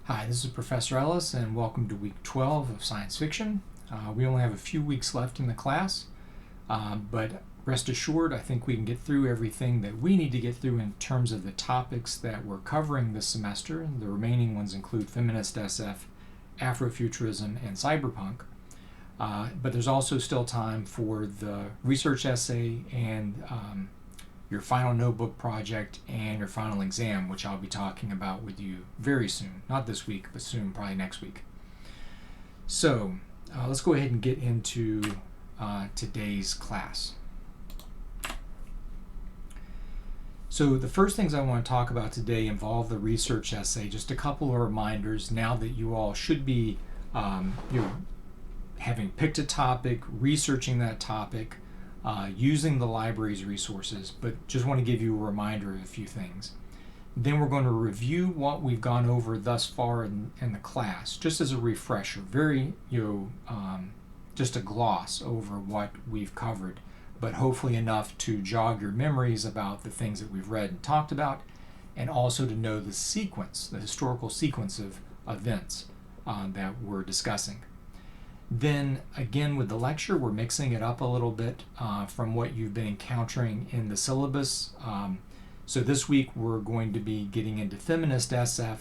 Hi, this is Professor Ellis, and welcome to week 12 of science fiction. We only have a few weeks left in the class, but rest assured, I think we can get through everything that we need to get through in terms of the topics that we're covering this semester. The remaining ones include Feminist SF, Afrofuturism, and Cyberpunk. But there's also still time for the research essay and your final notebook project and your final exam, which I'll be talking about with you very soon. Not this week, but soon, probably next week. So let's go ahead and get into today's class. So the first things I want to talk about today involve the research essay. Just a couple of reminders now that you all should be having picked a topic, researching that topic, using the library's resources, but just want to give you a reminder of a few things. Then we're going to review what we've gone over thus far in the class, just as a refresher, just a gloss over what we've covered, but hopefully enough to jog your memories about the things that we've read and talked about, and also to know the sequence, the historical sequence of events that we're discussing. Then again with the lecture, we're mixing it up a little bit from what you've been encountering in the syllabus. So this week we're going to be getting into Feminist SF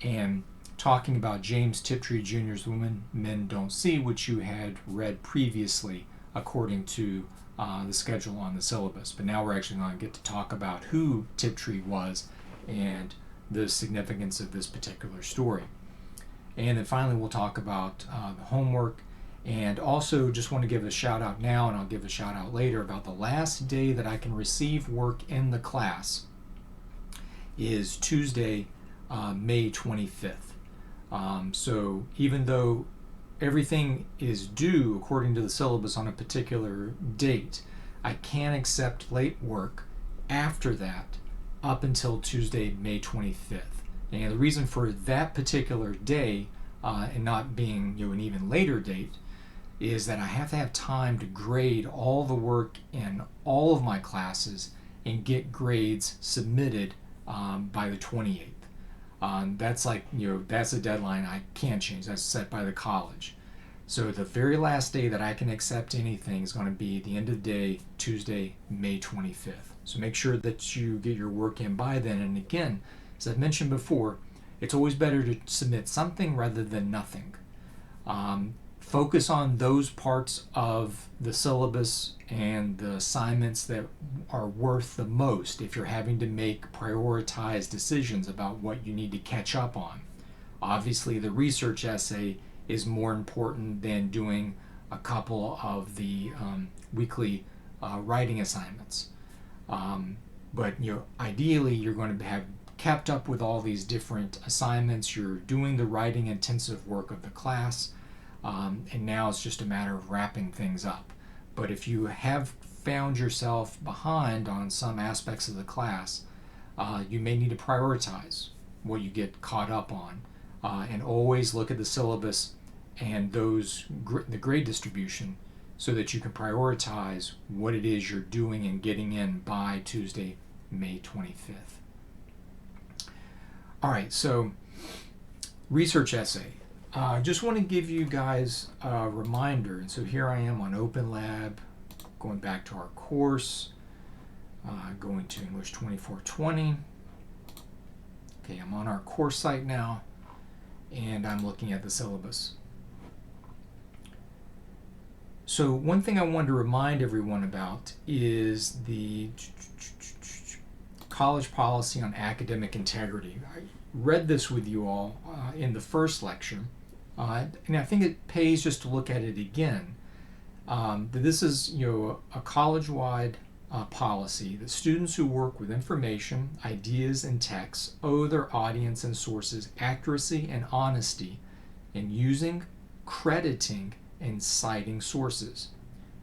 and talking about James Tiptree Jr.'s Women Men Don't See, which you had read previously according to the schedule on the syllabus. But now we're actually going to get to talk about who Tiptree was and the significance of this particular story. And then finally, we'll talk about the homework, and also just want to give a shout out now, and I'll give a shout out later, about the last day that I can receive work in the class is Tuesday, May 25th. So even though everything is due according to the syllabus on a particular date, I can accept late work after that up until Tuesday, May 25th. And the reason for that particular day and not being an even later date is that I have to have time to grade all the work in all of my classes and get grades submitted by the 28th. That's that's a deadline I can't change. That's set by the college. So the very last day that I can accept anything is going to be the end of the day, Tuesday, May 25th. So make sure that you get your work in by then. And again, as I've mentioned before, it's always better to submit something rather than nothing. Focus on those parts of the syllabus and the assignments that are worth the most if you're having to make prioritized decisions about what you need to catch up on. Obviously, the research essay is more important than doing a couple of the weekly writing assignments. But ideally, you're going to have kept up with all these different assignments. You're doing the writing intensive work of the class, and now it's just a matter of wrapping things up. But if you have found yourself behind on some aspects of the class, you may need to prioritize what you get caught up on, and always look at the syllabus and the grade distribution so that you can prioritize what it is you're doing and getting in by Tuesday, May 25th. All right, so research essay. I just want to give you guys a reminder. And so here I am on Open Lab, going back to our course, going to English2420. Okay, I'm on our course site now, and I'm looking at the syllabus. So one thing I wanted to remind everyone about is the college policy on academic integrity. I read this with you all in the first lecture, and I think it pays just to look at it again. That this is a college-wide policy that students who work with information, ideas, and texts owe their audience and sources accuracy and honesty in using, crediting, and citing sources.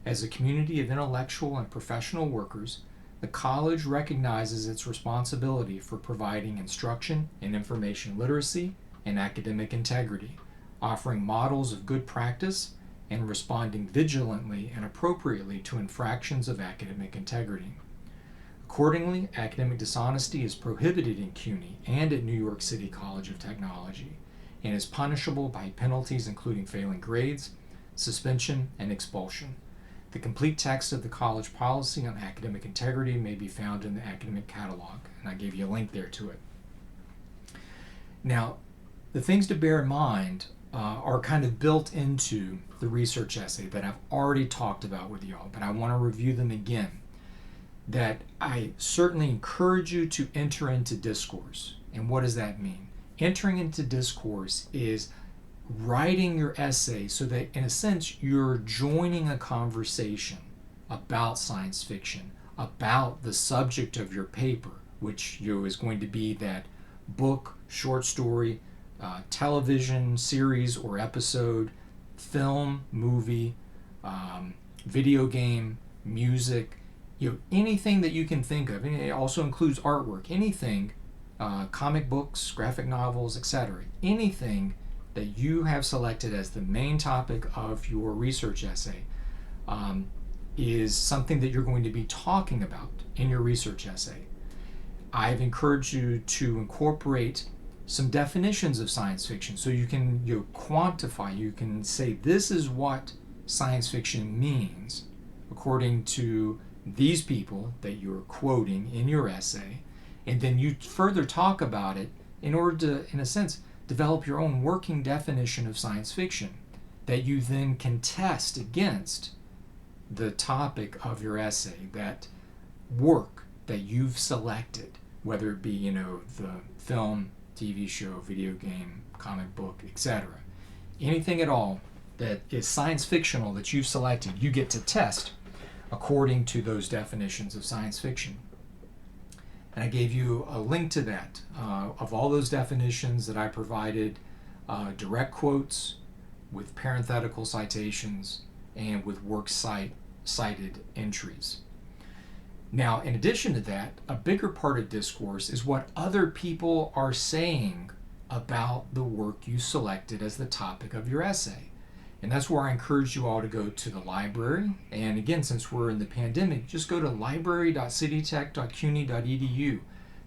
As a community of intellectual and professional workers, the college recognizes its responsibility for providing instruction in information literacy and academic integrity, offering models of good practice, and responding vigilantly and appropriately to infractions of academic integrity. Accordingly, academic dishonesty is prohibited in CUNY and at New York City College of Technology, and is punishable by penalties including failing grades, suspension, and expulsion. The complete text of the college policy on academic integrity may be found in the academic catalog, and I gave you a link there to it. Now, the things to bear in mind are kind of built into the research essay that I've already talked about with y'all, but I want to review them again. That I certainly encourage you to enter into discourse. And what does that mean? Entering into discourse is writing your essay so that, in a sense, you're joining a conversation about science fiction, about the subject of your paper, which is going to be that book, short story, television series or episode, film, movie, video game, music, anything that you can think of. And it also includes artwork, anything, comic books, graphic novels, etc. Anything that you have selected as the main topic of your research essay is something that you're going to be talking about in your research essay. I've encouraged you to incorporate some definitions of science fiction so you can quantify, you can say this is what science fiction means according to these people that you're quoting in your essay, and then you further talk about it in order to, in a sense, develop your own working definition of science fiction that you then can test against the topic of your essay, that work that you've selected, whether it be, the film, TV show, video game, comic book, etc. Anything at all that is science fictional that you've selected, you get to test according to those definitions of science fiction. And I gave you a link to that, of all those definitions that I provided, direct quotes with parenthetical citations and with cited entries. Now, in addition to that, a bigger part of discourse is what other people are saying about the work you selected as the topic of your essay. And that's where I encourage you all to go to the library. And again, since we're in the pandemic, just go to library.citytech.cuny.edu.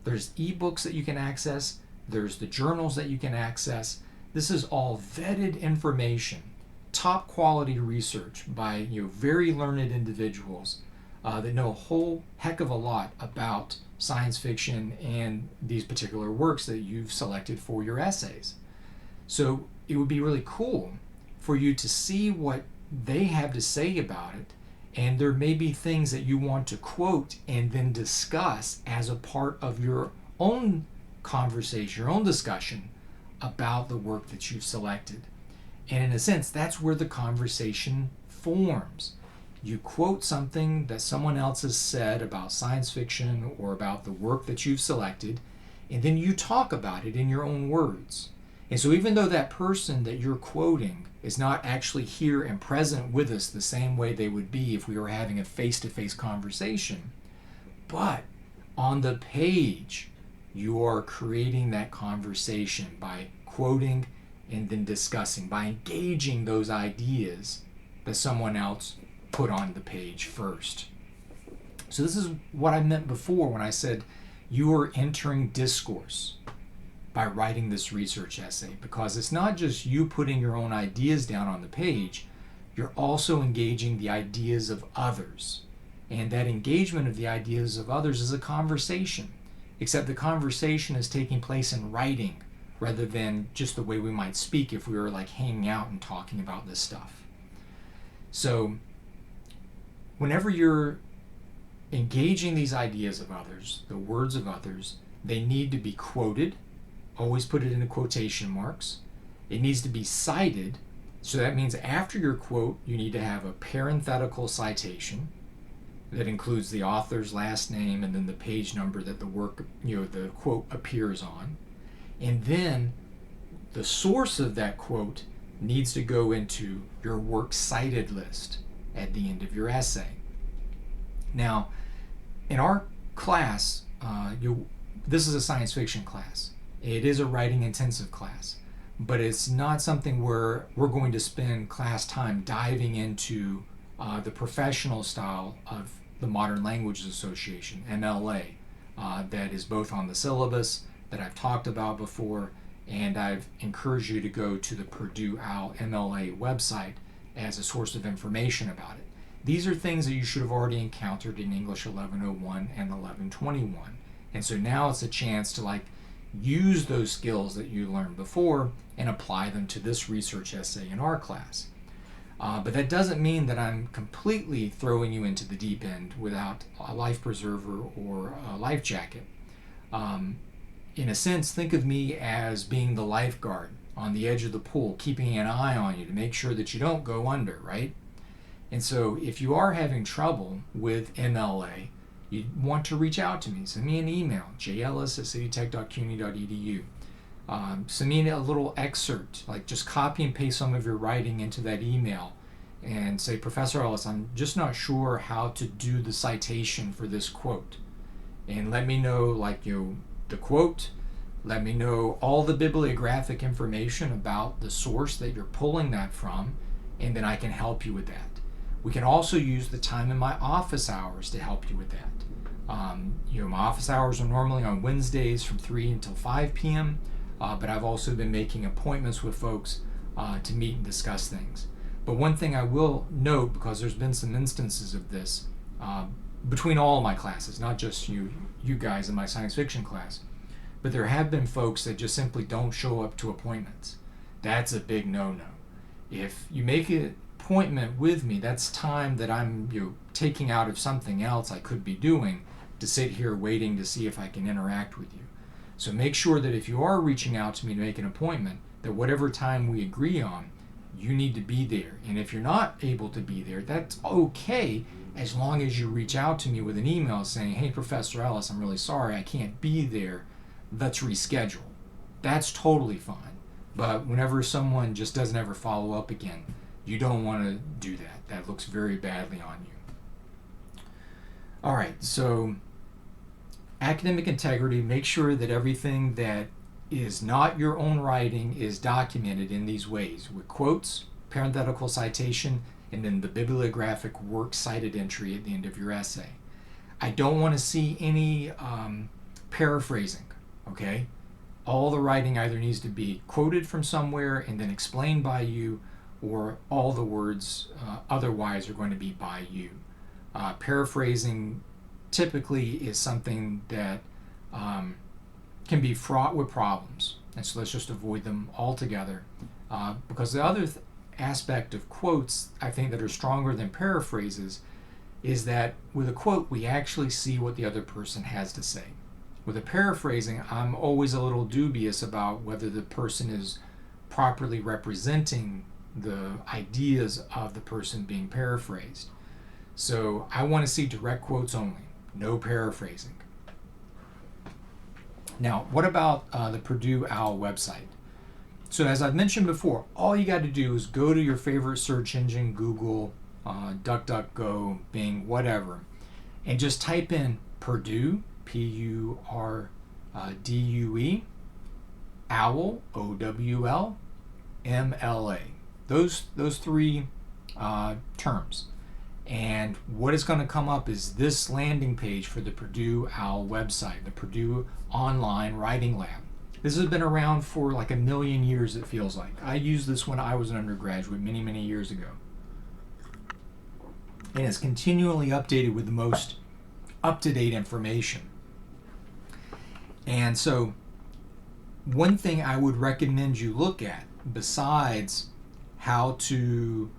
There's ebooks that you can access. There's the journals that you can access. This is all vetted information, top quality research by very learned individuals that know a whole heck of a lot about science fiction and these particular works that you've selected for your essays. So it would be really cool for you to see what they have to say about it, and there may be things that you want to quote and then discuss as a part of your own conversation, your own discussion about the work that you've selected. And in a sense, that's where the conversation forms. You quote something that someone else has said about science fiction or about the work that you've selected, and then you talk about it in your own words. And so even though that person that you're quoting is not actually here and present with us the same way they would be if we were having a face-to-face conversation, but on the page, you are creating that conversation by quoting and then discussing, by engaging those ideas that someone else put on the page first. So this is what I meant before when I said you are entering discourse by writing this research essay, because it's not just you putting your own ideas down on the page, you're also engaging the ideas of others. And that engagement of the ideas of others is a conversation, except the conversation is taking place in writing rather than just the way we might speak if we were like hanging out and talking about this stuff. So whenever you're engaging these ideas of others, the words of others, they need to be quoted. Always put it into quotation marks. It needs to be cited. So that means after your quote, you need to have a parenthetical citation that includes the author's last name and then the page number that the work, the quote appears on. And then the source of that quote needs to go into your works cited list at the end of your essay. Now, in our class, this is a science fiction class. It is a writing intensive class, but it's not something where we're going to spend class time diving into the professional style of the Modern Languages Association, MLA, that is both on the syllabus that I've talked about before and I've encouraged you to go to the Purdue OWL MLA website as a source of information about it. These are things that you should have already encountered in English 1101 and 1121. And so now it's a chance to use those skills that you learned before and apply them to this research essay in our class. But that doesn't mean that I'm completely throwing you into the deep end without a life preserver or a life jacket. In a sense, think of me as being the lifeguard on the edge of the pool, keeping an eye on you to make sure that you don't go under, right? And so if you are having trouble with MLA, you want to reach out to me. Send me an email, jellis@citytech.cuny.edu. Send me a little excerpt, just copy and paste some of your writing into that email and say, Professor Ellis, I'm just not sure how to do the citation for this quote. And let me know the quote, let me know all the bibliographic information about the source that you're pulling that from, and then I can help you with that. We can also use the time in my office hours to help you with that. My office hours are normally on Wednesdays from 3 until 5 p.m., but I've also been making appointments with folks to meet and discuss things. But one thing I will note, because there's been some instances of this between all of my classes, not just you guys in my science fiction class, but there have been folks that just simply don't show up to appointments. That's a big no-no. If you make an appointment with me, that's time that I'm taking out of something else I could be doing to sit here waiting to see if I can interact with you. So make sure that if you are reaching out to me to make an appointment, that whatever time we agree on, you need to be there. And if you're not able to be there, that's okay, as long as you reach out to me with an email saying, hey, Professor Ellis, I'm really sorry, I can't be there. Let's reschedule. That's totally fine. But whenever someone just doesn't ever follow up again, you don't want to do that. That looks very badly on you. All right, so academic integrity, make sure that everything that is not your own writing is documented in these ways, with quotes, parenthetical citation, and then the bibliographic works cited entry at the end of your essay. I don't want to see any paraphrasing, okay? All the writing either needs to be quoted from somewhere and then explained by you, or all the words otherwise are going to be by you. Paraphrasing typically is something that can be fraught with problems, and so let's just avoid them altogether. Because the other aspect of quotes, I think, that are stronger than paraphrases is that with a quote we actually see what the other person has to say. With a paraphrasing, I'm always a little dubious about whether the person is properly representing the ideas of the person being paraphrased. So I want to see direct quotes only, no paraphrasing. Now, what about the Purdue OWL website? So as I've mentioned before, all you got to do is go to your favorite search engine, Google, DuckDuckGo, Bing, whatever, and just type in Purdue, P-U-R-D-U-E, OWL, O-W-L, M-L-A. Those three terms. And what is going to come up is this landing page for the Purdue OWL website, the Purdue Online Writing Lab. This has been around for like 1 million years, it feels like. I used this when I was an undergraduate many, many years ago. And it's continually updated with the most up-to-date information. And so one thing I would recommend you look at, besides how to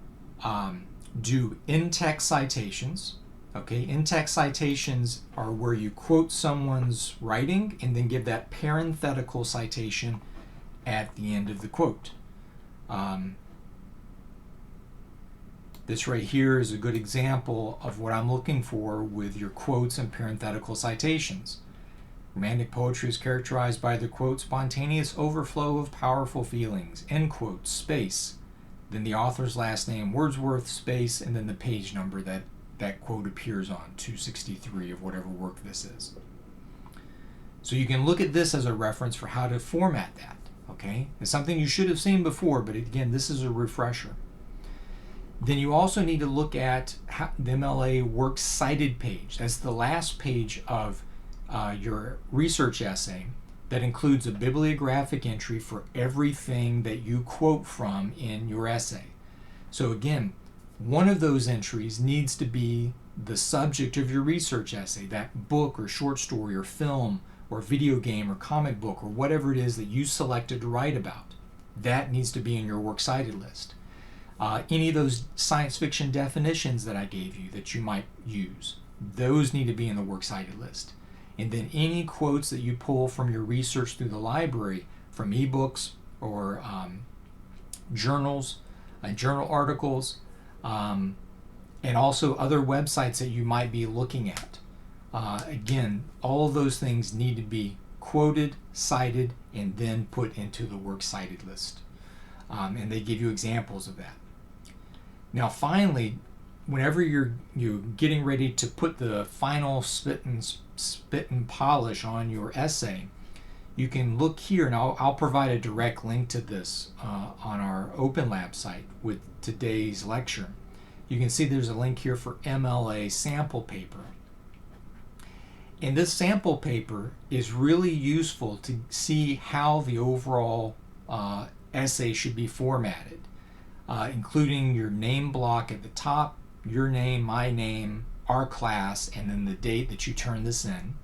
do in-text citations. Okay, in-text citations are where you quote someone's writing and then give that parenthetical citation at the end of the quote. This right here is a good example of what I'm looking for with your quotes and parenthetical citations. Romantic poetry is characterized by the quote, spontaneous overflow of powerful feelings, end quote, space, then the author's last name, Wordsworth, space, and then the page number that quote appears on, 263 of whatever work this is. So you can look at this as a reference for how to format that, okay? It's something you should have seen before, but again, this is a refresher. Then you also need to look at the MLA Works Cited page. That's the last page of your research essay, that includes a bibliographic entry for everything that you quote from in your essay. So again, one of those entries needs to be the subject of your research essay, that book or short story or film or video game or comic book or whatever it is that you selected to write about. That needs to be in your works cited list. Any of those science fiction definitions that I gave you that you might use, those need to be in the works cited list. And then any quotes that you pull from your research through the library, from ebooks or journals, journal articles, and also other websites that you might be looking at. Again, all of those things need to be quoted, cited, and then put into the works cited list. And they give you examples of that. Now finally, whenever you're getting ready to put the final spit and polish on your essay, you can look here, and I'll provide a direct link to this on our Open Lab site with today's lecture. You can see there's a link here for MLA sample paper. And this sample paper is really useful to see how the overall essay should be formatted, including your name block at the top, your name, my name, our class, and then the date that you turn this in.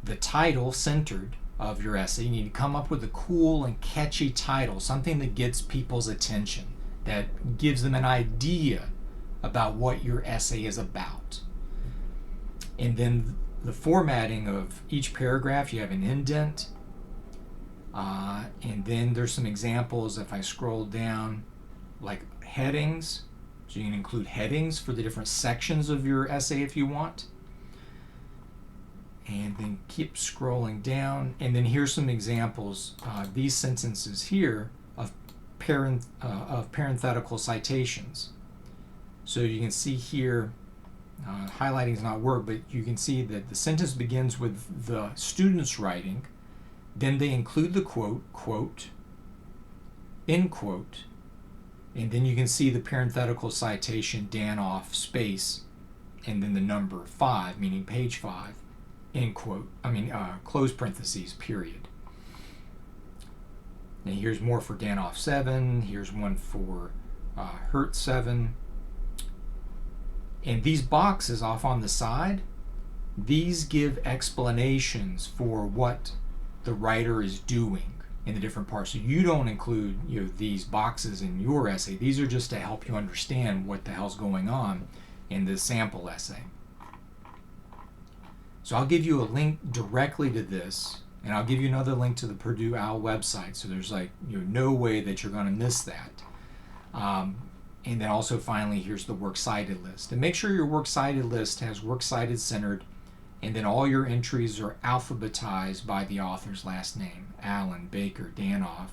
The title centered of your essay. You need to come up with a cool and catchy title, something that gets people's attention, that gives them an idea about what your essay is about. And then the formatting of each paragraph, you have an indent, and then there's some examples. If I scroll down, like headings, so you can include headings for the different sections of your essay if you want. And then keep scrolling down, and then here's some examples. These sentences here of parenthetical citations. So you can see here, highlighting is not word, but you can see that the sentence begins with the student's writing, then they include the quote, end quote, and then you can see the parenthetical citation, Danoff, space, and then the number 5, meaning page 5, end quote, close parentheses, period. Now here's more for Danoff 7, here's one for Hertz 7. And these boxes off on the side, these give explanations for what the writer is doing in the different parts. So you don't include these boxes in your essay. These are just to help you understand what the hell's going on in the sample essay. So I'll give you a link directly to this, and I'll give you another link to the Purdue OWL website. So there's no way that you're going to miss that. And then also finally, here's the works cited list. And make sure your works cited list has works cited centered, and then all your entries are alphabetized by the author's last name. Allen, Baker, Danoff,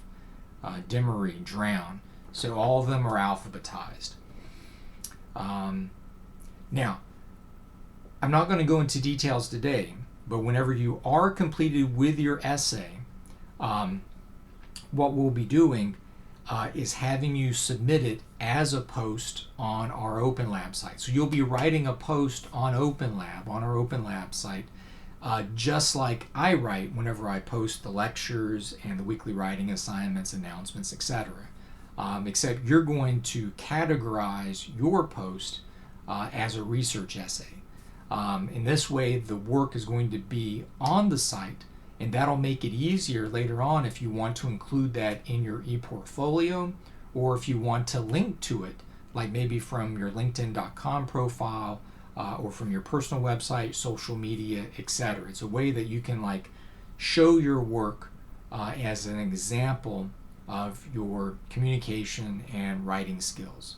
Demery, Drown. So all of them are alphabetized. Now, I'm not going to go into details today, but whenever you are completed with your essay, what we'll be doing is having you submit it as a post on our Open Lab site. So you'll be writing a post on Open Lab, on our Open Lab site, just like I write whenever I post the lectures and the weekly writing assignments, announcements, etc. Except you're going to categorize your post as a research essay. In this way, the work is going to be on the site, and that'll make it easier later on if you want to include that in your ePortfolio, or if you want to link to it, like maybe from your LinkedIn.com profile, or from your personal website, social media, etc. It's a way that you can show your work as an example of your communication and writing skills.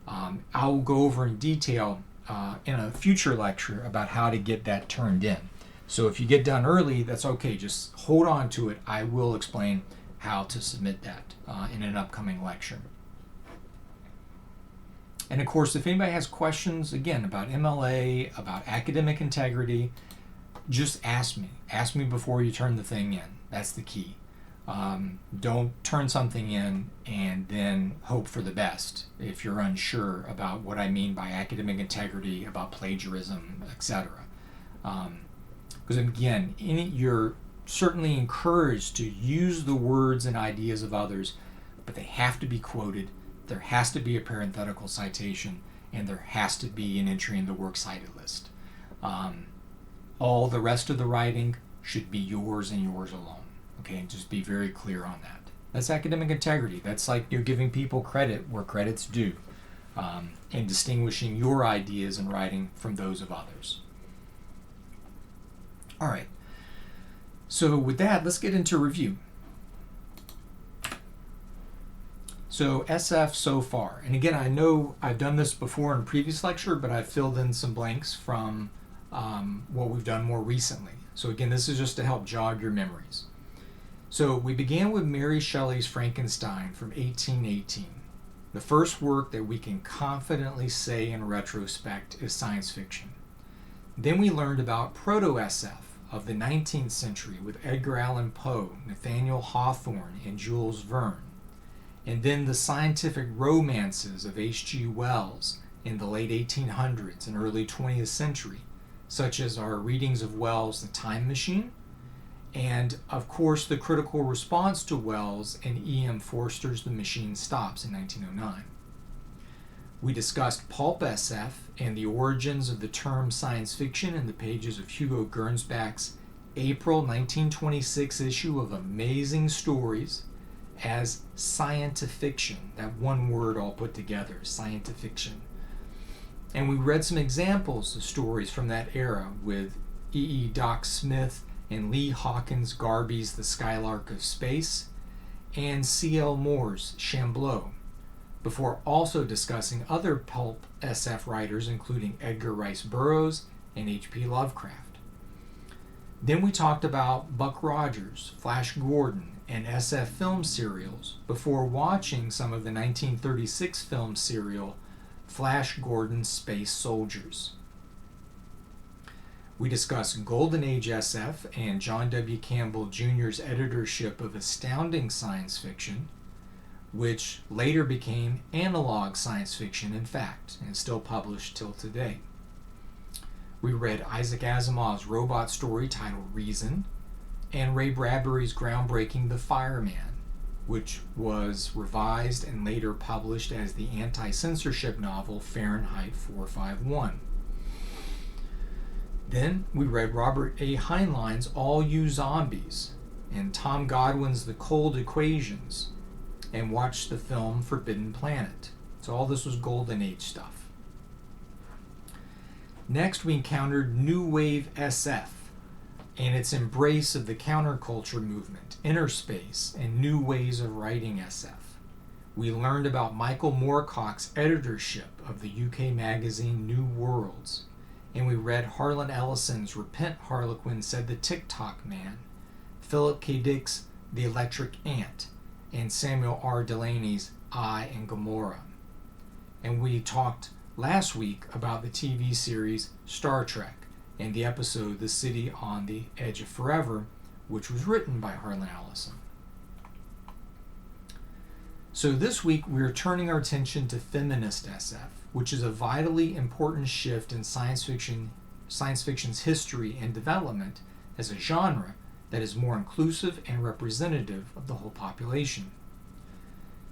I'll go over in detail in a future lecture about how to get that turned in. So if you get done early, that's okay. Just hold on to it. I will explain how to submit that in an upcoming lecture. And of course, if anybody has questions, again, about MLA, about academic integrity, just ask me. Ask me before you turn the thing in. That's the key. Don't turn something in and then hope for the best if you're unsure about what I mean by academic integrity, about plagiarism, etc. Because again, your certainly encouraged to use the words and ideas of others, but they have to be quoted, there has to be a parenthetical citation, and there has to be an entry in the works cited list. All the rest of the writing should be yours and yours alone. Okay, and just be very clear on that. That's academic integrity. That's like you're giving people credit where credit's due, and distinguishing your ideas in writing from those of others. All right. So with that, let's get into review. So SF so far, and again, I know I've done this before in a previous lecture, but I've filled in some blanks from what we've done more recently. So again, this is just to help jog your memories. So we began with Mary Shelley's Frankenstein from 1818. The first work that we can confidently say in retrospect is science fiction. Then we learned about proto-SF of the 19th century with Edgar Allan Poe, Nathaniel Hawthorne, and Jules Verne. And then the scientific romances of H.G. Wells in the late 1800s and early 20th century, such as our readings of Wells' The Time Machine, and of course the critical response to Wells and E.M. Forster's The Machine Stops in 1909. We discussed pulp SF and the origins of the term science fiction in the pages of Hugo Gernsback's April 1926 issue of Amazing Stories as scientifiction, that one word all put together, scientifiction. And we read some examples of stories from that era with E.E. Doc Smith and Lee Hawkins Garby's The Skylark of Space and C.L. Moore's Shambleau, before also discussing other pulp SF writers including Edgar Rice Burroughs and H.P. Lovecraft. Then we talked about Buck Rogers, Flash Gordon, and SF film serials before watching some of the 1936 film serial Flash Gordon's Space Soldiers. We discussed Golden Age SF and John W. Campbell Jr.'s editorship of Astounding Science Fiction, which later became Analog Science Fiction in Fact, and still published till today. We read Isaac Asimov's robot story titled Reason, and Ray Bradbury's groundbreaking The Fireman, which was revised and later published as the anti-censorship novel Fahrenheit 451. Then we read Robert A. Heinlein's All You Zombies and Tom Godwin's The Cold Equations, and watched the film Forbidden Planet. So all this was Golden Age stuff. Next we encountered New Wave SF and its embrace of the counterculture movement, inner space, and new ways of writing SF. We learned about Michael Moorcock's editorship of the UK magazine New Worlds, and we read Harlan Ellison's Repent Harlequin Said the TikTok Man, Philip K. Dick's The Electric Ant, and Samuel R. Delaney's I and Gomorrah. And we talked last week about the TV series Star Trek and the episode The City on the Edge of Forever, which was written by Harlan Ellison. So this week we're turning our attention to Feminist SF, which is a vitally important shift in science fiction's history and development as a genre that is more inclusive and representative of the whole population.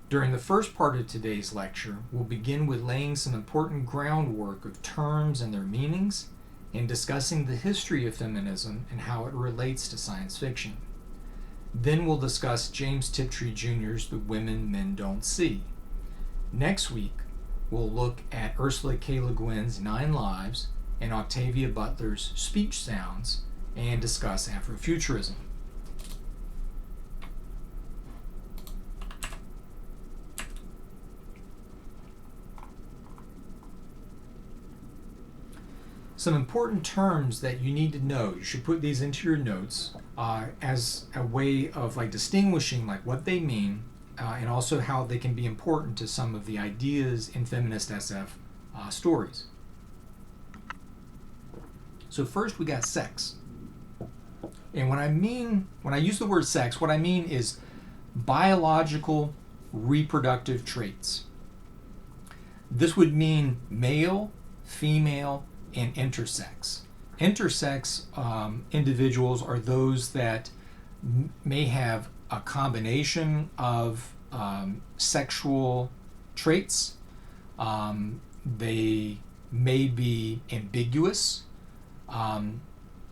During the first part of today's lecture, we'll begin with laying some important groundwork of terms and their meanings, and discussing the history of feminism and how it relates to science fiction. Then we'll discuss James Tiptree Jr.'s The Women Men Don't See. Next week, we'll look at Ursula K. Le Guin's 9 Lives and Octavia Butler's Speech Sounds, and discuss Afrofuturism. Some important terms that you need to know, you should put these into your notes as a way of distinguishing what they mean, and also how they can be important to some of the ideas in feminist SF stories. So first we got sex. And when I use the word sex, what I mean is biological reproductive traits. This would mean male, female, and intersex. Intersex individuals are those that may have a combination of sexual traits. They may be ambiguous.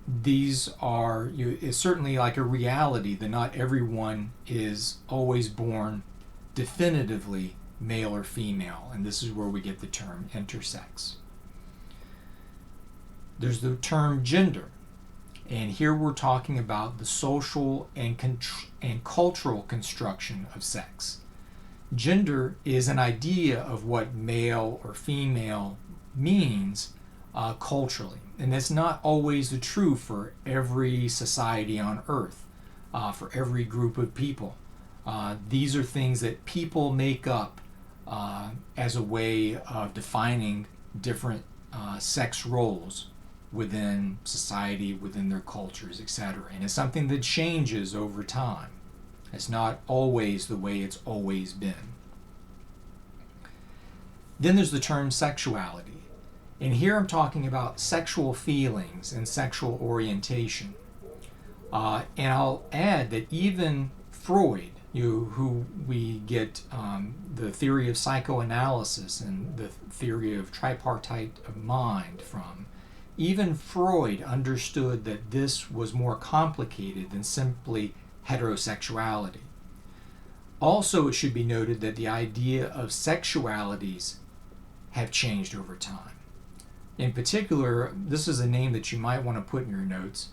These are it's certainly like a reality that not everyone is always born definitively male or female, and this is where we get the term intersex. There's the term gender, and here we're talking about the social and cultural construction of sex. Gender is an idea of what male or female means culturally, and that's not always the true for every society on earth, for every group of people. These are things that people make up as a way of defining different sex roles within society, within their cultures, etc. And it's something that changes over time. It's not always the way it's always been. Then there's the term sexuality. And here I'm talking about sexual feelings and sexual orientation. And I'll add that even Freud, who we get the theory of psychoanalysis and the theory of tripartite of mind from, even Freud understood that this was more complicated than simply heterosexuality. Also, it should be noted that the idea of sexualities have changed over time. In particular, this is a name that you might want to put in your notes,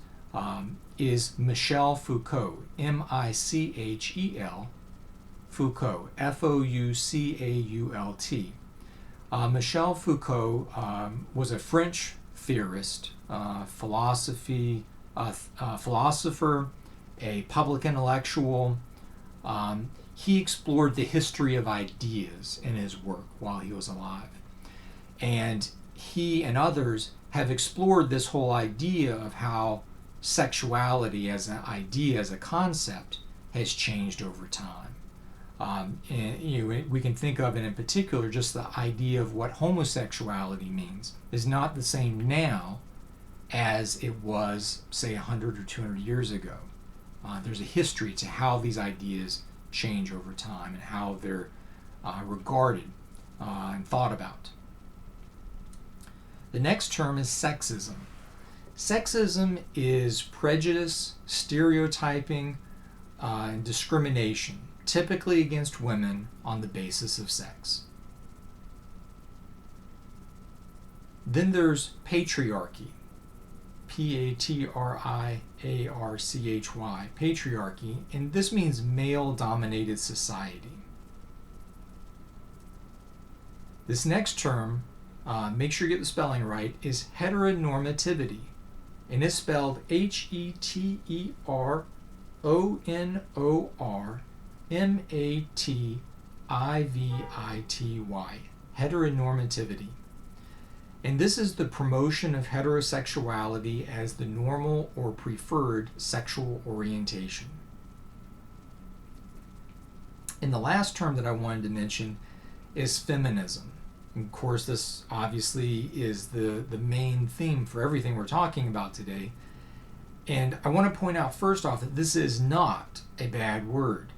is Michel Foucault, M-I-C-H-E-L, Foucault, F-O-U-C-A-U-L-T. Michel Foucault was a French theorist, philosopher, a public intellectual. He explored the history of ideas in his work while he was alive. And he and others have explored this whole idea of how sexuality as an idea, as a concept, has changed over time. And we can think of it in particular, just the idea of what homosexuality means is not the same now as it was, say, 100 or 200 years ago. There's a history to how these ideas change over time and how they're regarded and thought about. The next term is sexism. Sexism is prejudice, stereotyping, and discrimination, typically against women on the basis of sex. Then there's patriarchy, P-A-T-R-I-A-R-C-H-Y, patriarchy, and this means male-dominated society. This next term, make sure you get the spelling right, is heteronormativity, and it's spelled H-E-T-E-R-O-N-O-R-M-A-T-I-V-I-T-Y, heteronormativity. And this is the promotion of heterosexuality as the normal or preferred sexual orientation. And the last term that I wanted to mention is feminism. And of course, this obviously is the main theme for everything we're talking about today. And I want to point out first off that this is not a bad word.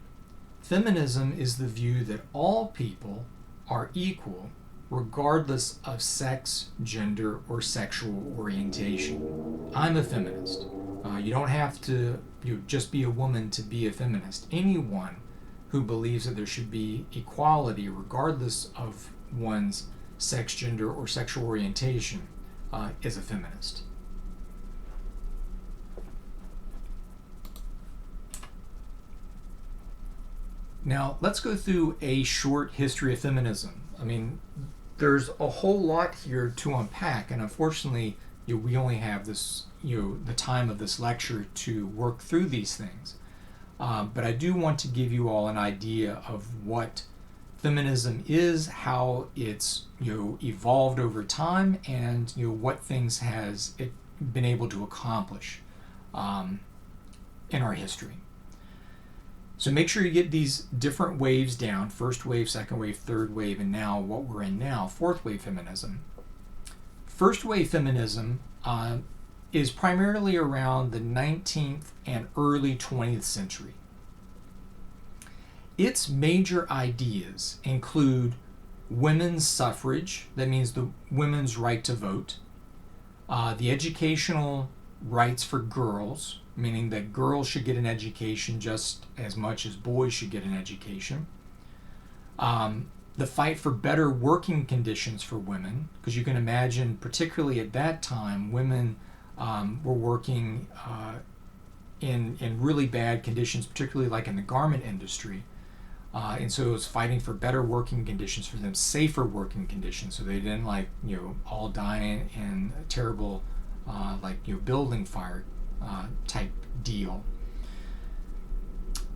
Feminism is the view that all people are equal regardless of sex, gender, or sexual orientation. I'm a feminist. You don't have to just be a woman to be a feminist. Anyone who believes that there should be equality regardless of one's sex, gender, or sexual orientation is a feminist. Now, let's go through a short history of feminism. I mean, there's a whole lot here to unpack, and unfortunately, we only have this, the time of this lecture to work through these things. But I do want to give you all an idea of what feminism is, how it's evolved over time, and what things has it been able to accomplish in our history. So make sure you get these different waves down: first wave, second wave, third wave, and now what we're in now, fourth wave feminism. First wave feminism is primarily around the 19th and early 20th century. Its major ideas include women's suffrage, that means the women's right to vote, the educational rights for girls, meaning that girls should get an education just as much as boys should get an education, the fight for better working conditions for women, because you can imagine, particularly at that time, women were working in really bad conditions, particularly like in the garment industry. And so it was fighting for better working conditions for them, safer working conditions, so they didn't all die in a terrible building fire type deal.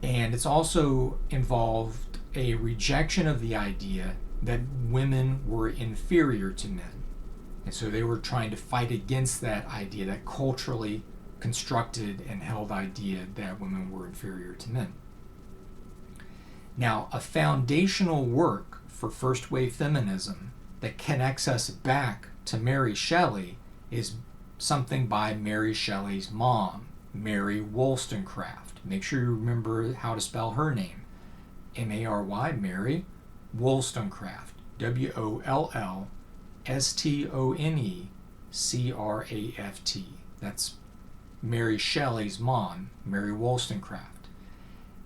And it's also involved a rejection of the idea that women were inferior to men. And so they were trying to fight against that idea, that culturally constructed and held idea that women were inferior to men. Now, a foundational work for first wave feminism that connects us back to Mary Shelley is something by Mary Shelley's mom, Mary Wollstonecraft. Make sure you remember how to spell her name. M-A-R-Y, Mary Wollstonecraft. W-O-L-L-S-T-O-N-E-C-R-A-F-T. That's Mary Shelley's mom, Mary Wollstonecraft.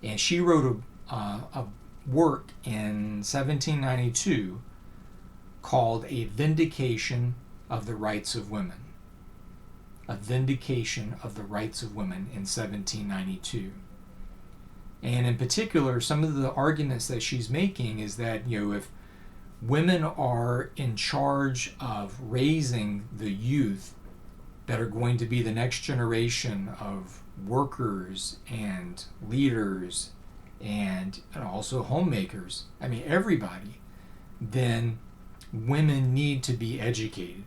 And she wrote a work in 1792 called A Vindication of the Rights of Women. A Vindication of the Rights of Women in 1792. And in particular, some of the arguments that she's making is that, if women are in charge of raising the youth that are going to be the next generation of workers and leaders and also homemakers, everybody, then women need to be educated.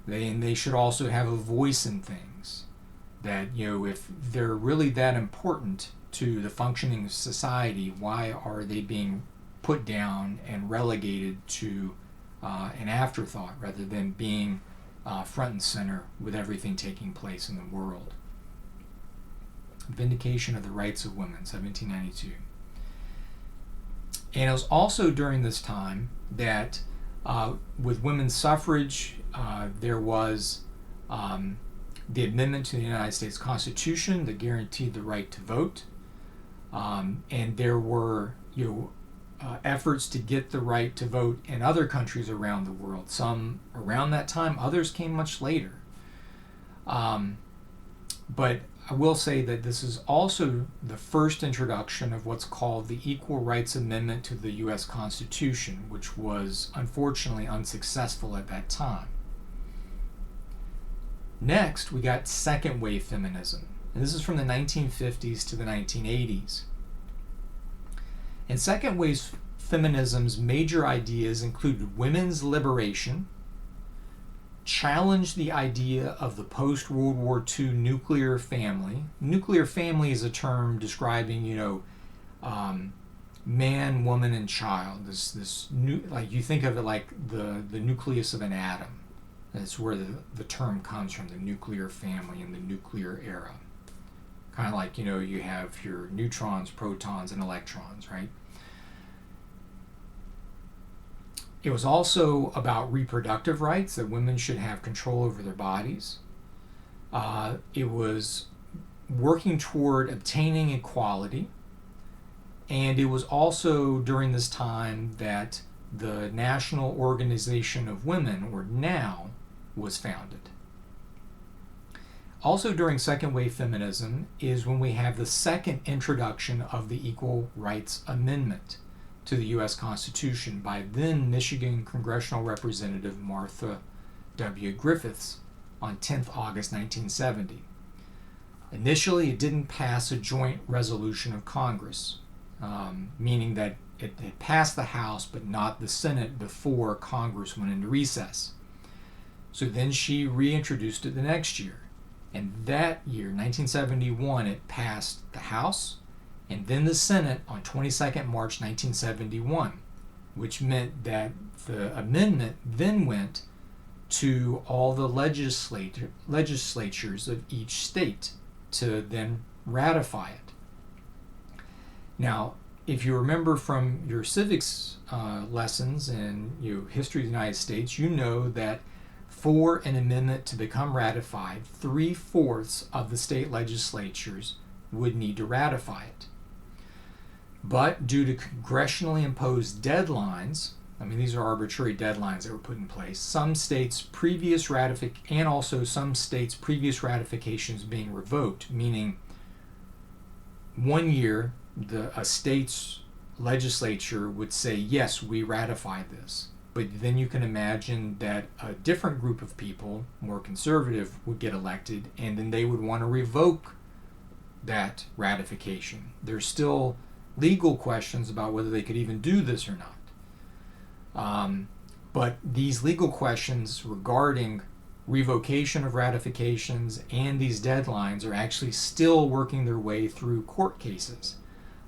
They should also have a voice in things. That, if they're really that important to the functioning of society, why are they being put down and relegated to an afterthought rather than being front and center with everything taking place in the world? Vindication of the Rights of Women, 1792. And it was also during this time that with women's suffrage, there was the amendment to the United States Constitution that guaranteed the right to vote. And there were efforts to get the right to vote in other countries around the world. Some around that time, others came much later. But I will say that this is also the first introduction of what's called the Equal Rights Amendment to the U.S. Constitution, which was unfortunately unsuccessful at that time. Next, we got second wave feminism. And this is from the 1950s to the 1980s. And second wave feminism's major ideas included women's liberation, challenged the idea of the post-World War II nuclear family. Nuclear family is a term describing, man, woman, and child. This you think of it like the nucleus of an atom. That's where the term comes from, the nuclear family and the nuclear era. Kind of like, you have your neutrons, protons, and electrons, right? It was also about reproductive rights, that women should have control over their bodies. It was working toward obtaining equality. And it was also during this time that the National Organization of Women, or NOW, was founded. Also during second wave feminism is when we have the second introduction of the Equal Rights Amendment to the U.S. Constitution by then Michigan Congressional Representative Martha W. Griffiths on 10th August 1970. Initially, it didn't pass a joint resolution of Congress, meaning that it passed the House but not the Senate before Congress went into recess. So then she reintroduced it the next year. And that year, 1971, it passed the House and then the Senate on 22nd March 1971, which meant that the amendment then went to all the legislatures of each state to then ratify it. Now, if you remember from your civics lessons and history of the United States, you know that for an amendment to become ratified, 3/4 of the state legislatures would need to ratify it. But due to congressionally imposed deadlines, I mean, these are arbitrary deadlines that were put in place, some states' previous ratifications being revoked, meaning 1 year a state's legislature would say, yes, we ratify this. But then you can imagine that a different group of people, more conservative, would get elected, and then they would want to revoke that ratification. There's still legal questions about whether they could even do this or not. But these legal questions regarding revocation of ratifications and these deadlines are actually still working their way through court cases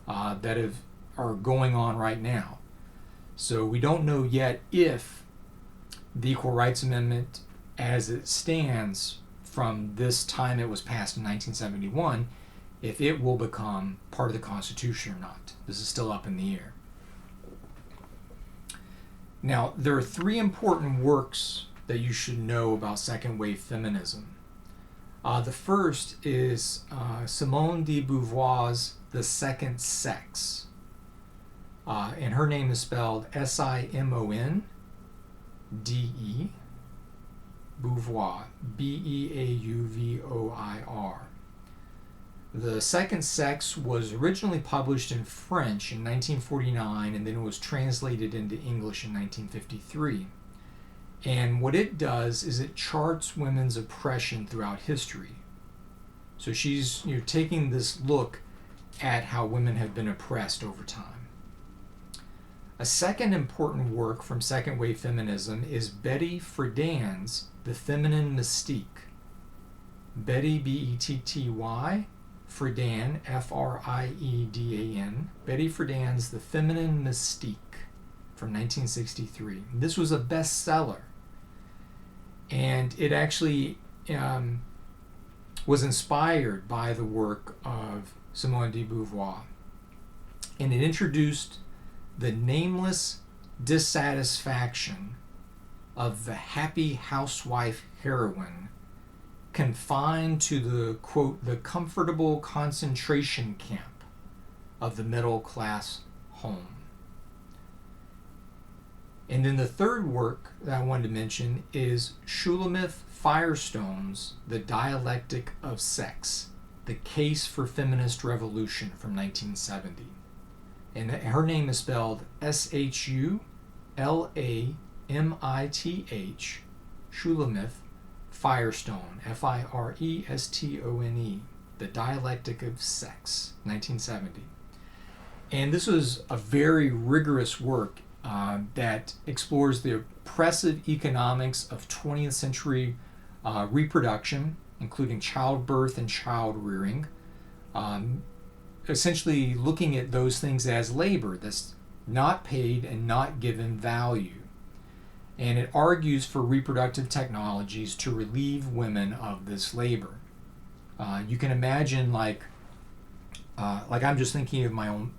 that are going on right now. So we don't know yet if the Equal Rights Amendment, as it stands from this time it was passed in 1971, if it will become part of the Constitution or not. This is still up in the air. Now, there are 3 important works that you should know about second wave feminism. The first is Simone de Beauvoir's The Second Sex. And her name is spelled Simonde, Beauvoir, Beauvoir. The Second Sex was originally published in French in 1949, and then it was translated into English in 1953. And what it does is it charts women's oppression throughout history. So she's taking this look at how women have been oppressed over time. A second important work from second wave feminism is Betty Friedan's The Feminine Mystique. Betty, B-E-T-T-Y, Friedan, F-R-I-E-D-A-N, Betty Friedan's The Feminine Mystique from 1963. This was a bestseller, and it actually was inspired by the work of Simone de Beauvoir, and it introduced the nameless dissatisfaction of the happy housewife heroine confined to the, quote, the comfortable concentration camp of the middle class home. And then the third work that I wanted to mention is Shulamith Firestone's The Dialectic of Sex, The Case for Feminist Revolution from 1970. And her name is spelled S-H-U-L-A-M-I-T-H, Shulamith Firestone, F-I-R-E-S-T-O-N-E, The Dialectic of Sex, 1970. And this was a very rigorous work that explores the oppressive economics of 20th century reproduction, including childbirth and child rearing, essentially looking at those things as labor that's not paid and not given value. And it argues for reproductive technologies to relieve women of this labor. You can imagine, like I'm just thinking of my own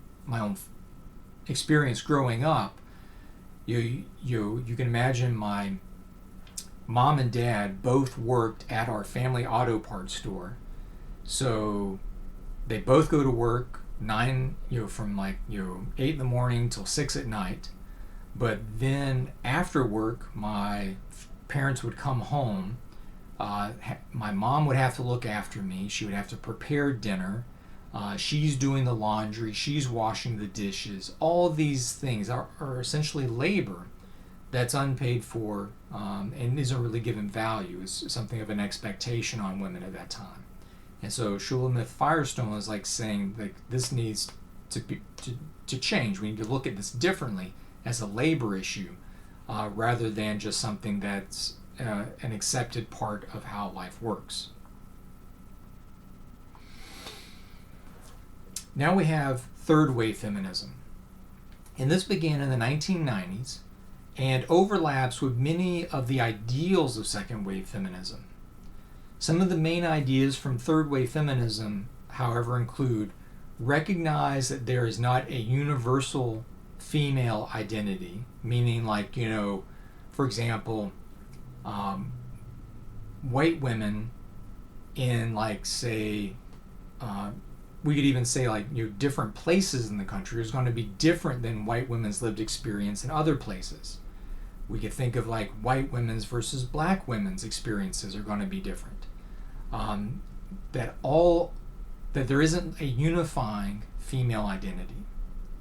experience growing up. You can imagine my mom and dad both worked at our family auto parts store, so they both go to work from 8 in the morning till 6 at night. But then after work, my parents would come home. My mom would have to look after me. She would have to prepare dinner. She's doing the laundry. She's washing the dishes. All these things are essentially labor that's unpaid for and isn't really given value. It's something of an expectation on women at that time. And so Shulamith Firestone is like saying, like, this needs to change. We need to look at this differently as a labor issue rather than just something that's an accepted part of how life works. Now we have third wave feminism. And this began in the 1990s, and overlaps with many of the ideals of second wave feminism. Some of the main ideas from third wave feminism, however, include recognize that there is not a universal female identity, meaning like, for example, white women in say, we could even say different places in the country is going to be different than white women's lived experience in other places. We could think of white women's versus black women's experiences are going to be different. That there isn't a unifying female identity,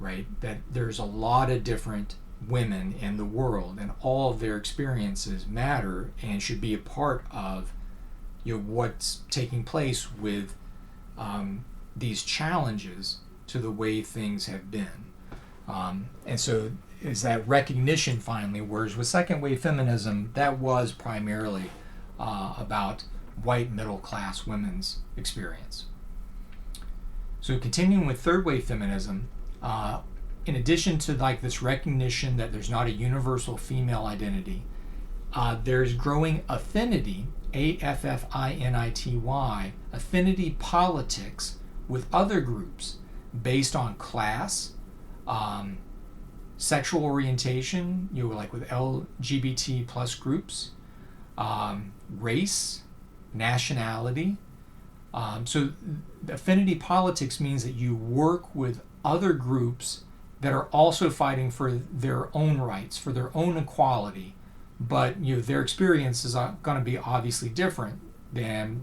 right? That there's a lot of different women in the world, and all of their experiences matter and should be a part of what's taking place with these challenges to the way things have been. And so is that recognition finally, whereas with second wave feminism, that was primarily about white middle class women's experience. So continuing with third wave feminism, in addition to this recognition that there's not a universal female identity, there's growing affinity, AFFINITY, affinity politics with other groups based on class, sexual orientation, with LGBT plus groups, race, nationality. So affinity politics means that you work with other groups that are also fighting for their own rights, for their own equality, but their experience is going to be obviously different than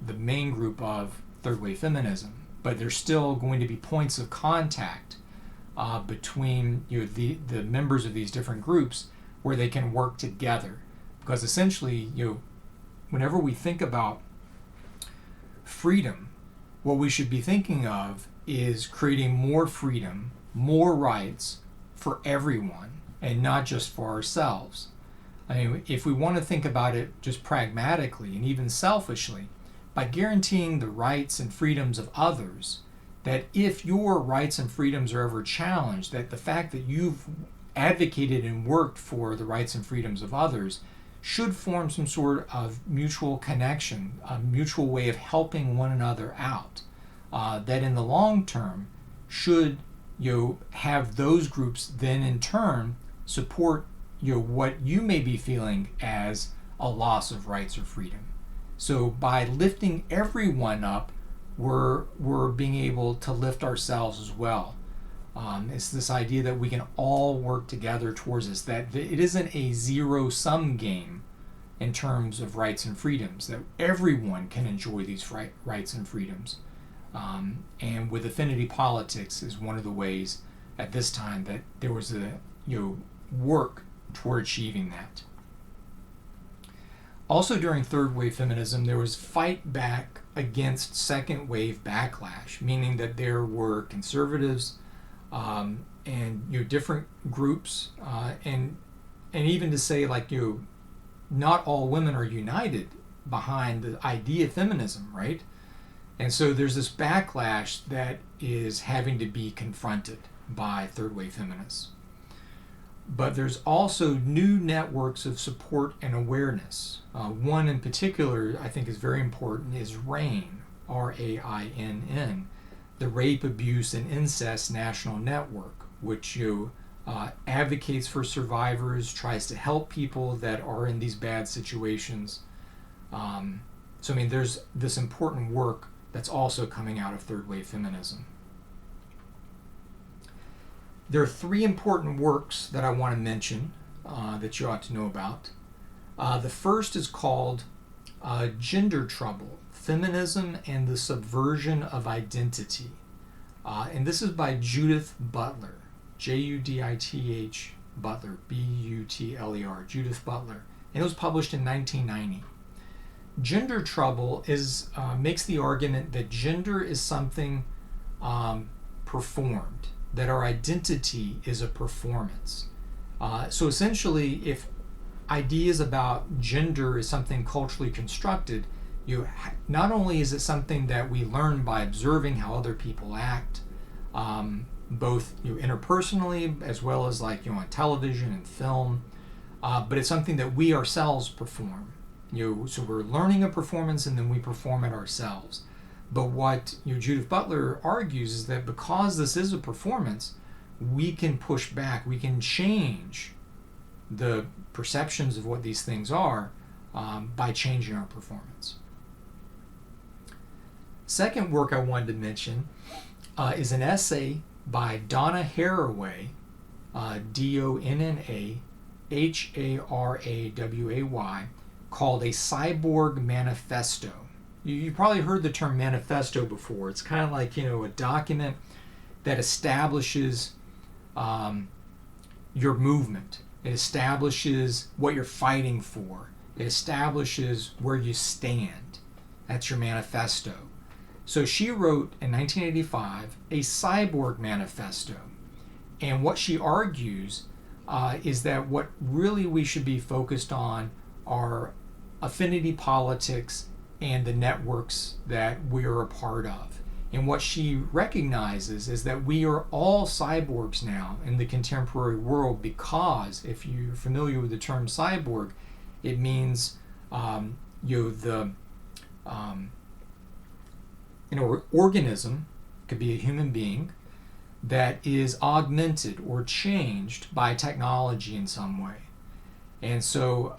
the main group of third wave feminism, but there's still going to be points of contact between the members of these different groups where they can work together, because essentially whenever we think about freedom, what we should be thinking of is creating more freedom, more rights for everyone, and not just for ourselves. I mean, if we want to think about it just pragmatically and even selfishly, by guaranteeing the rights and freedoms of others, that if your rights and freedoms are ever challenged, that the fact that you've advocated and worked for the rights and freedoms of others should form some sort of mutual connection, a mutual way of helping one another out, that in the long term should have those groups then in turn support what you may be feeling as a loss of rights or freedom. So by lifting everyone up, we're being able to lift ourselves as well. It's this idea that we can all work together towards this, that it isn't a zero-sum game in terms of rights and freedoms, that everyone can enjoy these rights and freedoms. And with affinity politics is one of the ways at this time that there was a work toward achieving that. Also during third wave feminism, there was fight back against second wave backlash, meaning that there were conservatives and different groups, and even to say not all women are united behind the idea of feminism, right? And so there's this backlash that is having to be confronted by third wave feminists. But there's also new networks of support and awareness. One in particular I think is very important is RAINN, RAINN, the Rape, Abuse, and Incest National Network, which advocates for survivors, tries to help people that are in these bad situations. So there's this important work that's also coming out of third wave feminism. There are three important works that I want to mention that you ought to know about. The first is called Gender Trouble, Feminism and the Subversion of Identity. And this is by Judith Butler, Judith Butler, Butler, Judith Butler. And it was published in 1990. Gender trouble makes the argument that gender is something performed, that our identity is a performance. So essentially, if ideas about gender is something culturally constructed, not only is it something that we learn by observing how other people act, both interpersonally as well as like on television and film. But it's something that we ourselves perform. So we're learning a performance and then we perform it ourselves. But what Judith Butler argues is that because this is a performance, we can push back, we can change the perceptions of what these things are by changing our performance. Second work I wanted to mention is an essay by Donna Haraway, Donnaharaway, called A Cyborg Manifesto. You probably heard the term manifesto before. It's kind of like, a document that establishes your movement. It establishes what you're fighting for. It establishes where you stand. That's your manifesto. So she wrote in 1985 a cyborg manifesto. And what she argues is that what really we should be focused on are affinity politics and the networks that we're a part of. And what she recognizes is that we are all cyborgs now in the contemporary world because, if you're familiar with the term cyborg, it means organism, could be a human being, that is augmented or changed by technology in some way. And so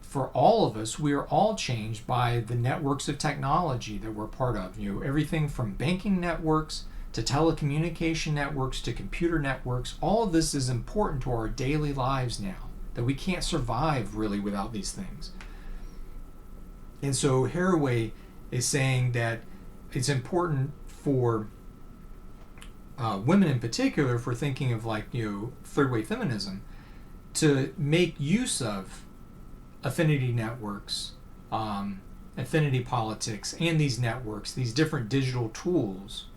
for all of us, we are all changed by the networks of technology that we're part of. Everything from banking networks to telecommunication networks to computer networks, all of this is important to our daily lives now, that we can't survive really without these things. And so Haraway is saying that it's important for women in particular, if we're thinking of third wave feminism, to make use of affinity networks, affinity politics, and these networks, these different digital tools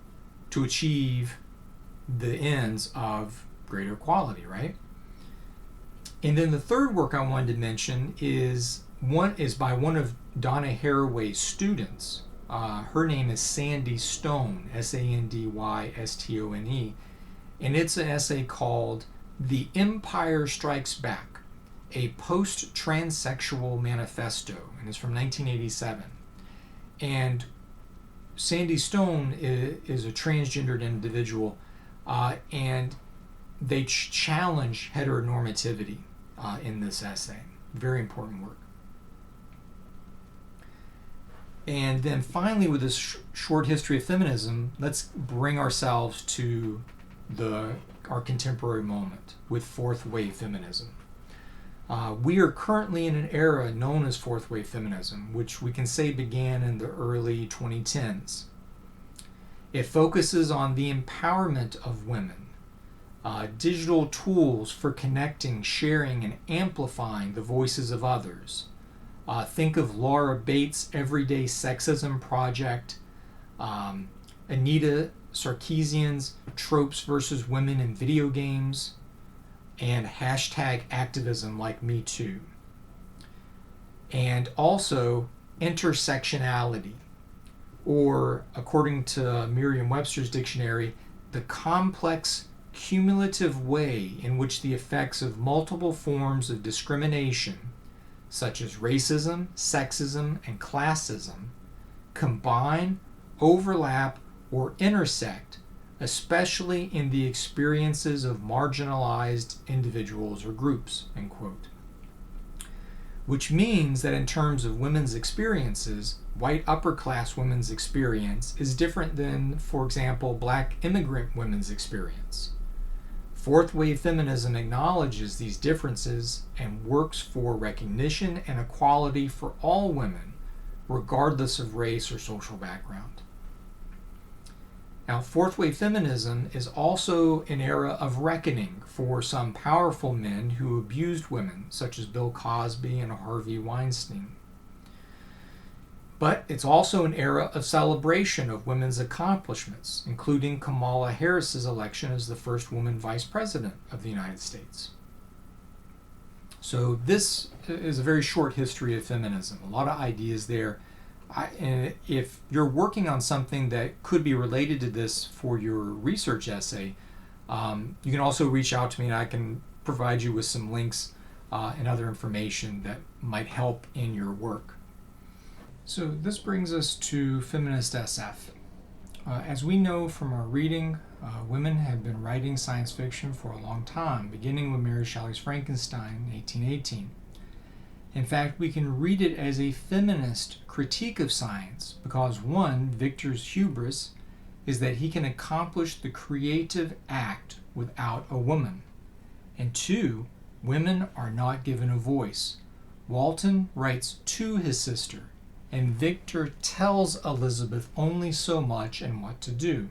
to achieve the ends of greater equality, right? And then the third work I wanted to mention is by one of Donna Haraway's students. Her name is Sandy Stone, Sandystone, and it's an essay called The Empire Strikes Back, a Post-Transsexual Manifesto, and it's from 1987. And Sandy Stone is a transgendered individual, and they challenge heteronormativity in this essay. Very important work. And then finally, with this short history of feminism, let's bring ourselves to our contemporary moment with fourth wave feminism. We are currently in an era known as fourth wave feminism, which we can say began in the early 2010s. It focuses on the empowerment of women, digital tools for connecting, sharing, and amplifying the voices of others. Think of Laura Bates' Everyday Sexism Project, Anita Sarkeesian's Tropes versus Women in Video Games, and hashtag activism like Me Too. And also intersectionality, or according to Merriam-Webster's dictionary, the complex cumulative way in which the effects of multiple forms of discrimination, such as racism, sexism, and classism, combine, overlap, or intersect, especially in the experiences of marginalized individuals or groups, end quote. Which means that in terms of women's experiences, white upper-class women's experience is different than, for example, black immigrant women's experience. Fourth wave feminism acknowledges these differences and works for recognition and equality for all women, regardless of race or social background. Now, fourth wave feminism is also an era of reckoning for some powerful men who abused women, such as Bill Cosby and Harvey Weinstein. But it's also an era of celebration of women's accomplishments, including Kamala Harris's election as the first woman vice president of the United States. So this is a very short history of feminism. A lot of ideas there. And if you're working on something that could be related to this for your research essay, you can also reach out to me and I can provide you with some links and other information that might help in your work. So this brings us to Feminist SF. As we know from our reading, women have been writing science fiction for a long time, beginning with Mary Shelley's Frankenstein in 1818. In fact, we can read it as a feminist critique of science because, one, Victor's hubris is that he can accomplish the creative act without a woman. And two, women are not given a voice. Walton writes to his sister, and Victor tells Elizabeth only so much and what to do.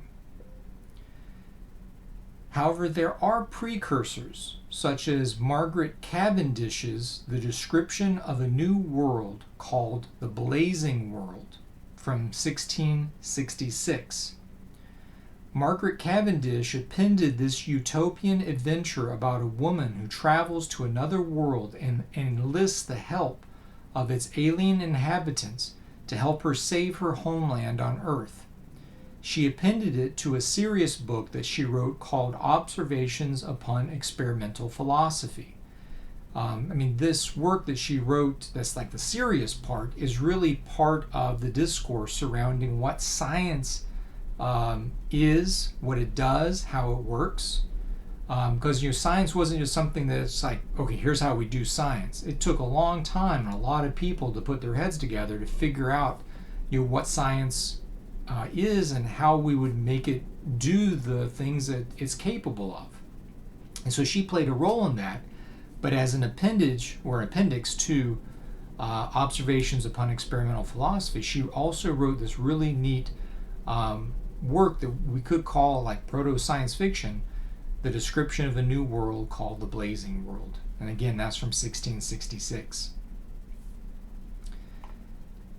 However, there are precursors, such as Margaret Cavendish's The Description of a New World called The Blazing World from 1666. Margaret Cavendish appended this utopian adventure about a woman who travels to another world and enlists the help of its alien inhabitants to help her save her homeland on Earth. She appended it to a serious book that she wrote called Observations upon Experimental Philosophy. This work that she wrote, that's like the serious part, is really part of the discourse surrounding what science is, what it does, how it works. Because science wasn't just something that's like, okay, here's how we do science. It took a long time and a lot of people to put their heads together to figure out what science is and how we would make it do the things that it's capable of. And so she played a role in that, but as an appendage or appendix to Observations upon Experimental Philosophy, she also wrote this really neat work that we could call like proto-science fiction, The Description of a New World called The Blazing World. And again, that's from 1666.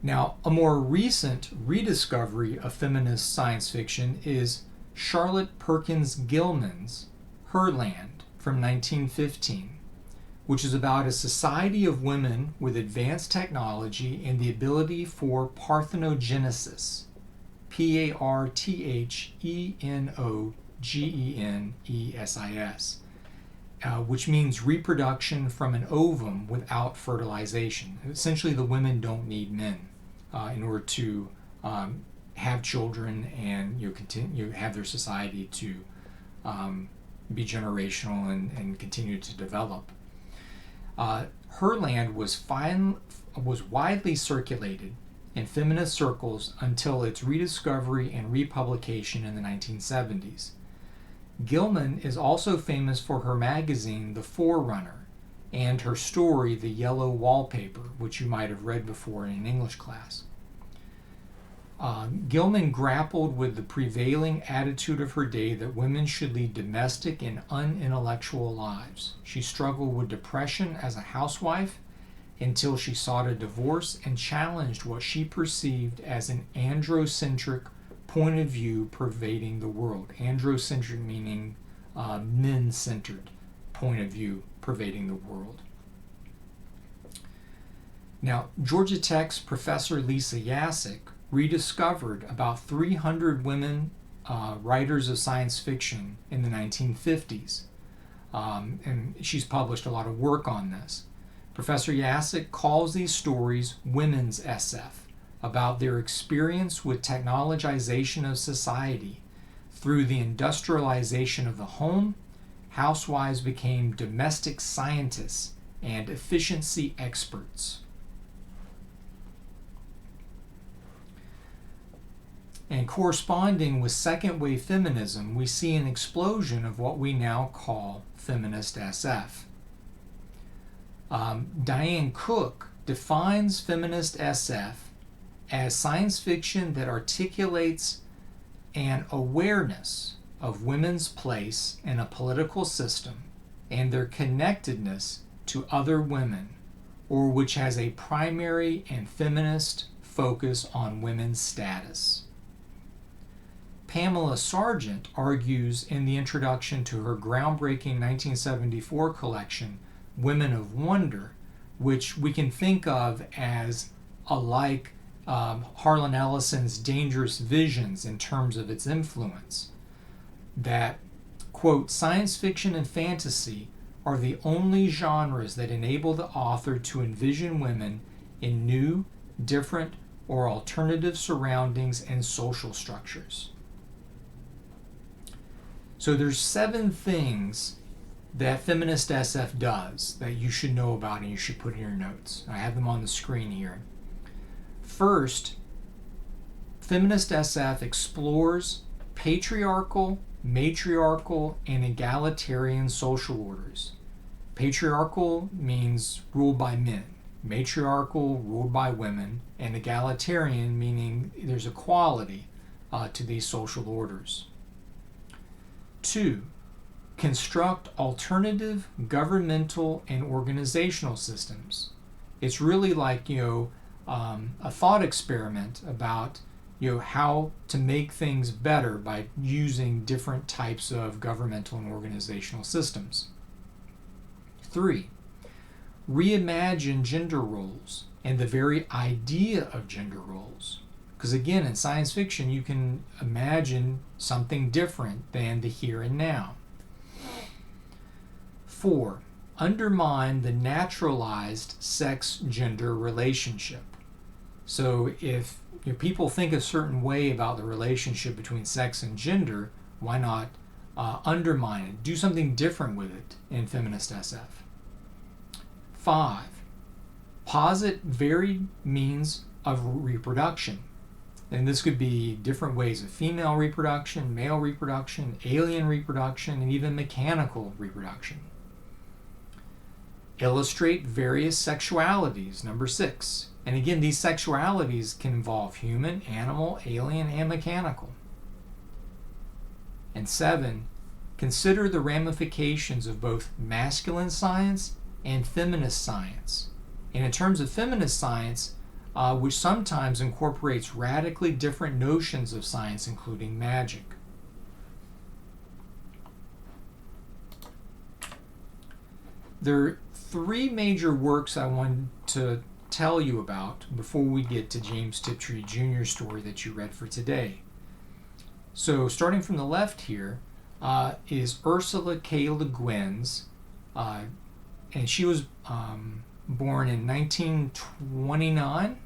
Now, a more recent rediscovery of feminist science fiction is Charlotte Perkins Gilman's Herland from 1915, which is about a society of women with advanced technology and the ability for parthenogenesis, Parthenogenesis, which means reproduction from an ovum without fertilization. Essentially, the women don't need men in order to have children and continue have their society to be generational and continue to develop. Herland was widely circulated in feminist circles until its rediscovery and republication in the 1970s. Gilman is also famous for her magazine, The Forerunner, and her story, The Yellow Wallpaper, which you might have read before in an English class. Gilman grappled with the prevailing attitude of her day that women should lead domestic and unintellectual lives. She struggled with depression as a housewife until she sought a divorce and challenged what she perceived as an androcentric point of view pervading the world. Androcentric meaning men-centered point of view pervading the world. Now, Georgia Tech's Professor Lisa Yasik rediscovered about 300 women writers of science fiction in the 1950s. And she's published a lot of work on this. Professor Yasik calls these stories women's SF, about their experience with technologization of society. Through the industrialization of the home, housewives became domestic scientists and efficiency experts. And corresponding with second wave feminism, we see an explosion of what we now call feminist SF. Diane Cook defines feminist SF as science fiction that articulates an awareness of women's place in a political system and their connectedness to other women, or which has a primary and feminist focus on women's status. Pamela Sargent argues in the introduction to her groundbreaking 1974 collection, Women of Wonder, which we can think of as a Harlan Ellison's Dangerous Visions in terms of its influence, that, quote, science fiction and fantasy are the only genres that enable the author to envision women in new, different, or alternative surroundings and social structures. So there's 7 things that Feminist SF does that you should know about and you should put in your notes. I have them on the screen here. First, Feminist SF explores patriarchal, matriarchal, and egalitarian social orders. Patriarchal means ruled by men, matriarchal ruled by women, and egalitarian meaning there's equality to these social orders. 2, construct alternative governmental and organizational systems. It's really like, a thought experiment about, how to make things better by using different types of governmental and organizational systems. 3, reimagine gender roles and the very idea of gender roles. Because again, in science fiction, you can imagine something different than the here and now. 4, undermine the naturalized sex-gender relationship. So if people think a certain way about the relationship between sex and gender, why not undermine it? Do something different with it in Feminist SF. 5, posit varied means of reproduction. And this could be different ways of female reproduction, male reproduction, alien reproduction, and even mechanical reproduction. Illustrate various sexualities, number 6. And again, these sexualities can involve human, animal, alien, and mechanical. And 7, consider the ramifications of both masculine science and feminist science. And in terms of feminist science, which sometimes incorporates radically different notions of science, including magic. There are 3 major works I want to tell you about before we get to James Tiptree Jr.'s story that you read for today. So starting from the left here is Ursula K. Le Guin's, and she was born in 1929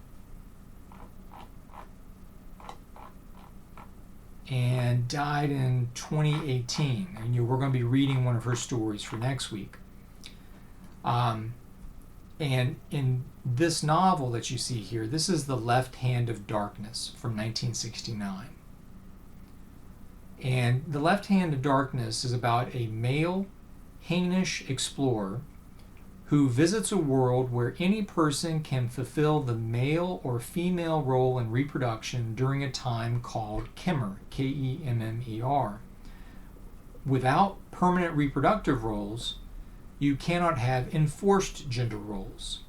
and died in 2018. And we're going to be reading one of her stories for next week. And in this novel that you see here, this is The Left Hand of Darkness from 1969. And The Left Hand of Darkness is about a male, Hainish explorer who visits a world where any person can fulfill the male or female role in reproduction during a time called Kemmer, K-E-M-M-E-R. Without permanent reproductive roles, you cannot have enforced gender roles.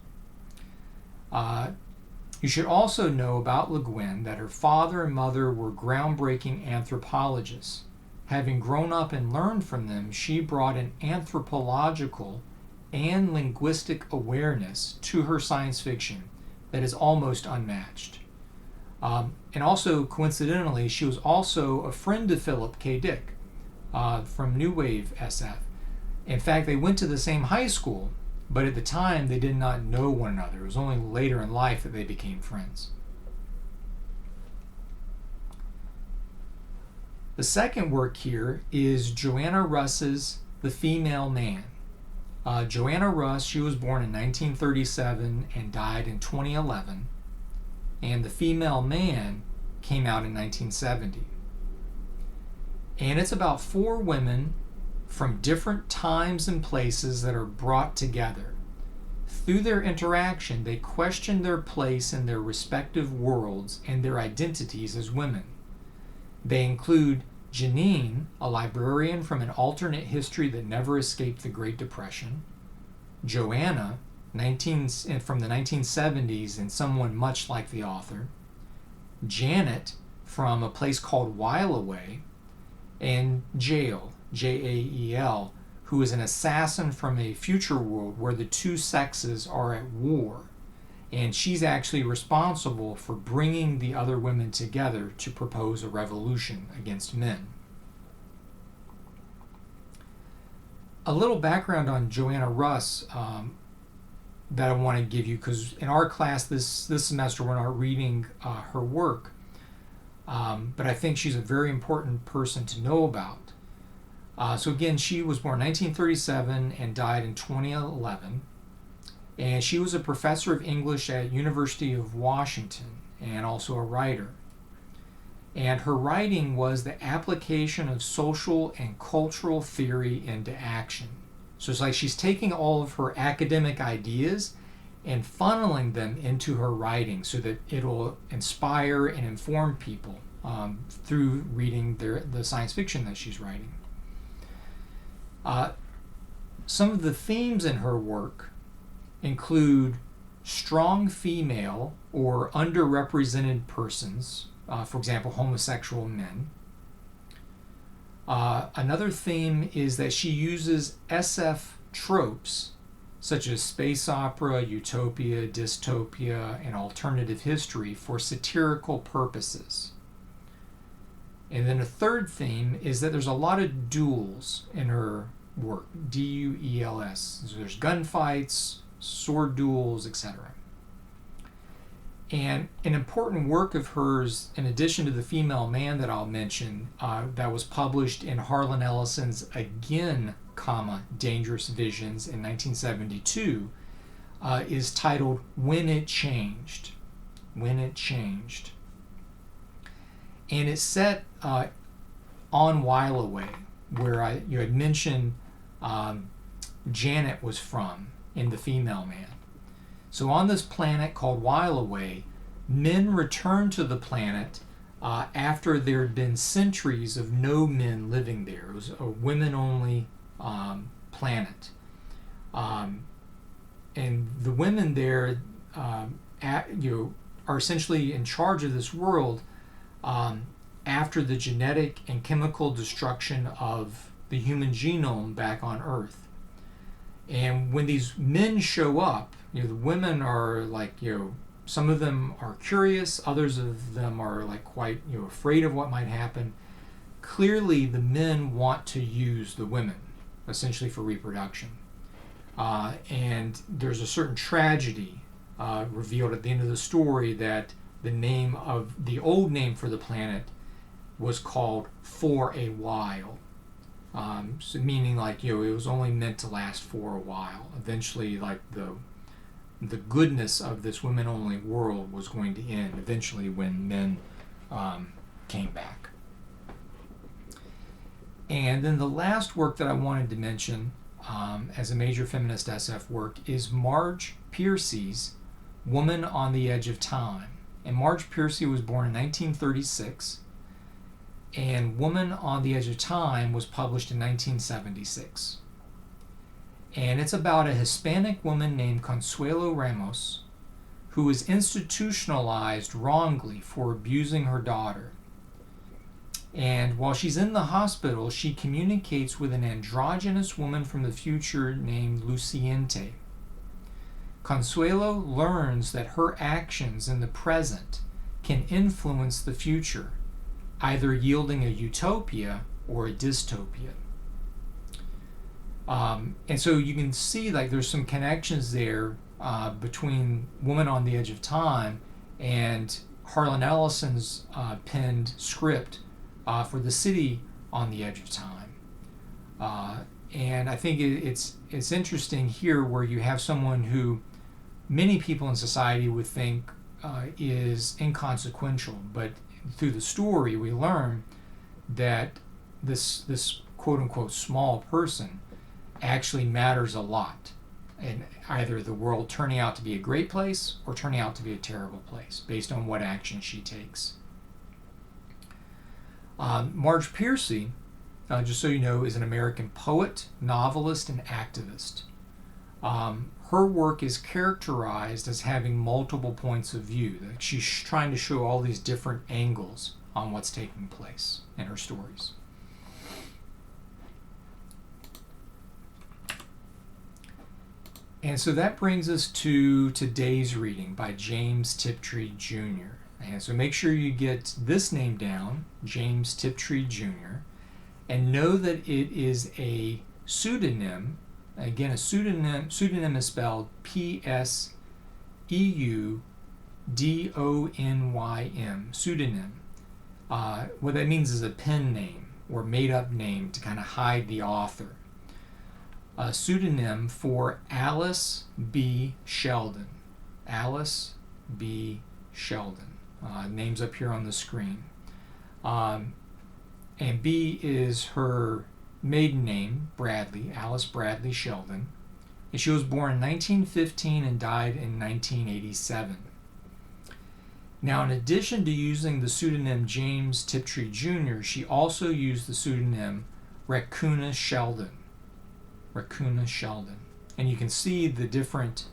You should also know about Le Guin that her father and mother were groundbreaking anthropologists. Having grown up and learned from them, she brought an anthropological and linguistic awareness to her science fiction that is almost unmatched. And also, coincidentally, she was also a friend of Philip K. Dick from New Wave SF. In fact, they went to the same high school, but at the time they did not know one another. It was only later in life that they became friends. The second work here is Joanna Russ's The Female Man. Joanna Russ, she was born in 1937 and died in 2011, and The Female Man came out in 1970. And it's about 4 women from different times and places that are brought together. Through their interaction, they question their place in their respective worlds and their identities as women. They include Janine, a librarian from an alternate history that never escaped the Great Depression, Joanna, from the 1970s and someone much like the author, Janet from a place called While Away, and Jael, Jael, who is an assassin from a future world where the 2 sexes are at war. And she's actually responsible for bringing the other women together to propose a revolution against men. A little background on Joanna Russ that I want to give you, because in our class this semester we're not reading her work, but I think she's a very important person to know about. So again, she was born in 1937 and died in 2011. And she was a professor of English at University of Washington and also a writer. And her writing was the application of social and cultural theory into action. So it's like she's taking all of her academic ideas and funneling them into her writing so that it'll inspire and inform people through reading the science fiction that she's writing. Some of the themes in her work include strong female or underrepresented persons, for example, homosexual men. Another theme is that she uses SF tropes such as space opera, utopia, dystopia, and alternative history for satirical purposes. And then a third theme is that there's a lot of duels in her work, D-U-E-L-S. So there's gunfights, sword duels, etc. And an important work of hers, in addition to The Female Man that I'll mention, that was published in Harlan Ellison's Again, Dangerous Visions in 1972, is titled When It Changed. When It Changed. And it's set on While Away, where you had mentioned Janet was from in The Female Man. So on this planet called While Away, men returned to the planet after there had been centuries of no men living there. It was a women-only planet. And the women there are essentially in charge of this world after the genetic and chemical destruction of the human genome back on Earth. And when these men show up, the women are like, some of them are curious, others of them are like quite, afraid of what might happen. Clearly, the men want to use the women, essentially for reproduction. And there's a certain tragedy revealed at the end of the story that the old name for the planet was called For a While. So meaning like, it was only meant to last for a while. Eventually, like the goodness of this women-only world was going to end eventually when men came back. And then the last work that I wanted to mention as a major feminist SF work is Marge Piercy's Woman on the Edge of Time. And Marge Piercy was born in 1936. And Woman on the Edge of Time was published in 1976. And it's about a Hispanic woman named Consuelo Ramos who is institutionalized wrongly for abusing her daughter. And while she's in the hospital, she communicates with an androgynous woman from the future named Luciente. Consuelo learns that her actions in the present can influence the future, either yielding a utopia or a dystopia. And so you can see like there's some connections there between Woman on the Edge of Time and Harlan Ellison's penned script for The City on the Edge of Time. And I think it's interesting here where you have someone who many people in society would think is inconsequential, but through the story we learn that this quote-unquote small person actually matters a lot in either the world turning out to be a great place or turning out to be a terrible place based on what action she takes. Marge Piercy, just so you know, is an American poet, novelist, and activist. Her work is characterized as having multiple points of view. She's trying to show all these different angles on what's taking place in her stories. And so that brings us to today's reading by James Tiptree Jr. And so make sure you get this name down, James Tiptree Jr., and know that it is a pseudonym. Again, a pseudonym is spelled P-S-E-U-D-O-N-Y-M, pseudonym. What that means is a pen name or made-up name to kind of hide the author. A pseudonym for Alice B. Sheldon. Alice B. Sheldon. Name's up here on the screen. And B is her maiden name, Bradley, Alice Bradley Sheldon. And she was born in 1915 and died in 1987. Now, in addition to using the pseudonym James Tiptree Jr., she also used the pseudonym Raccoona Sheldon. Raccoona Sheldon. And you can see the different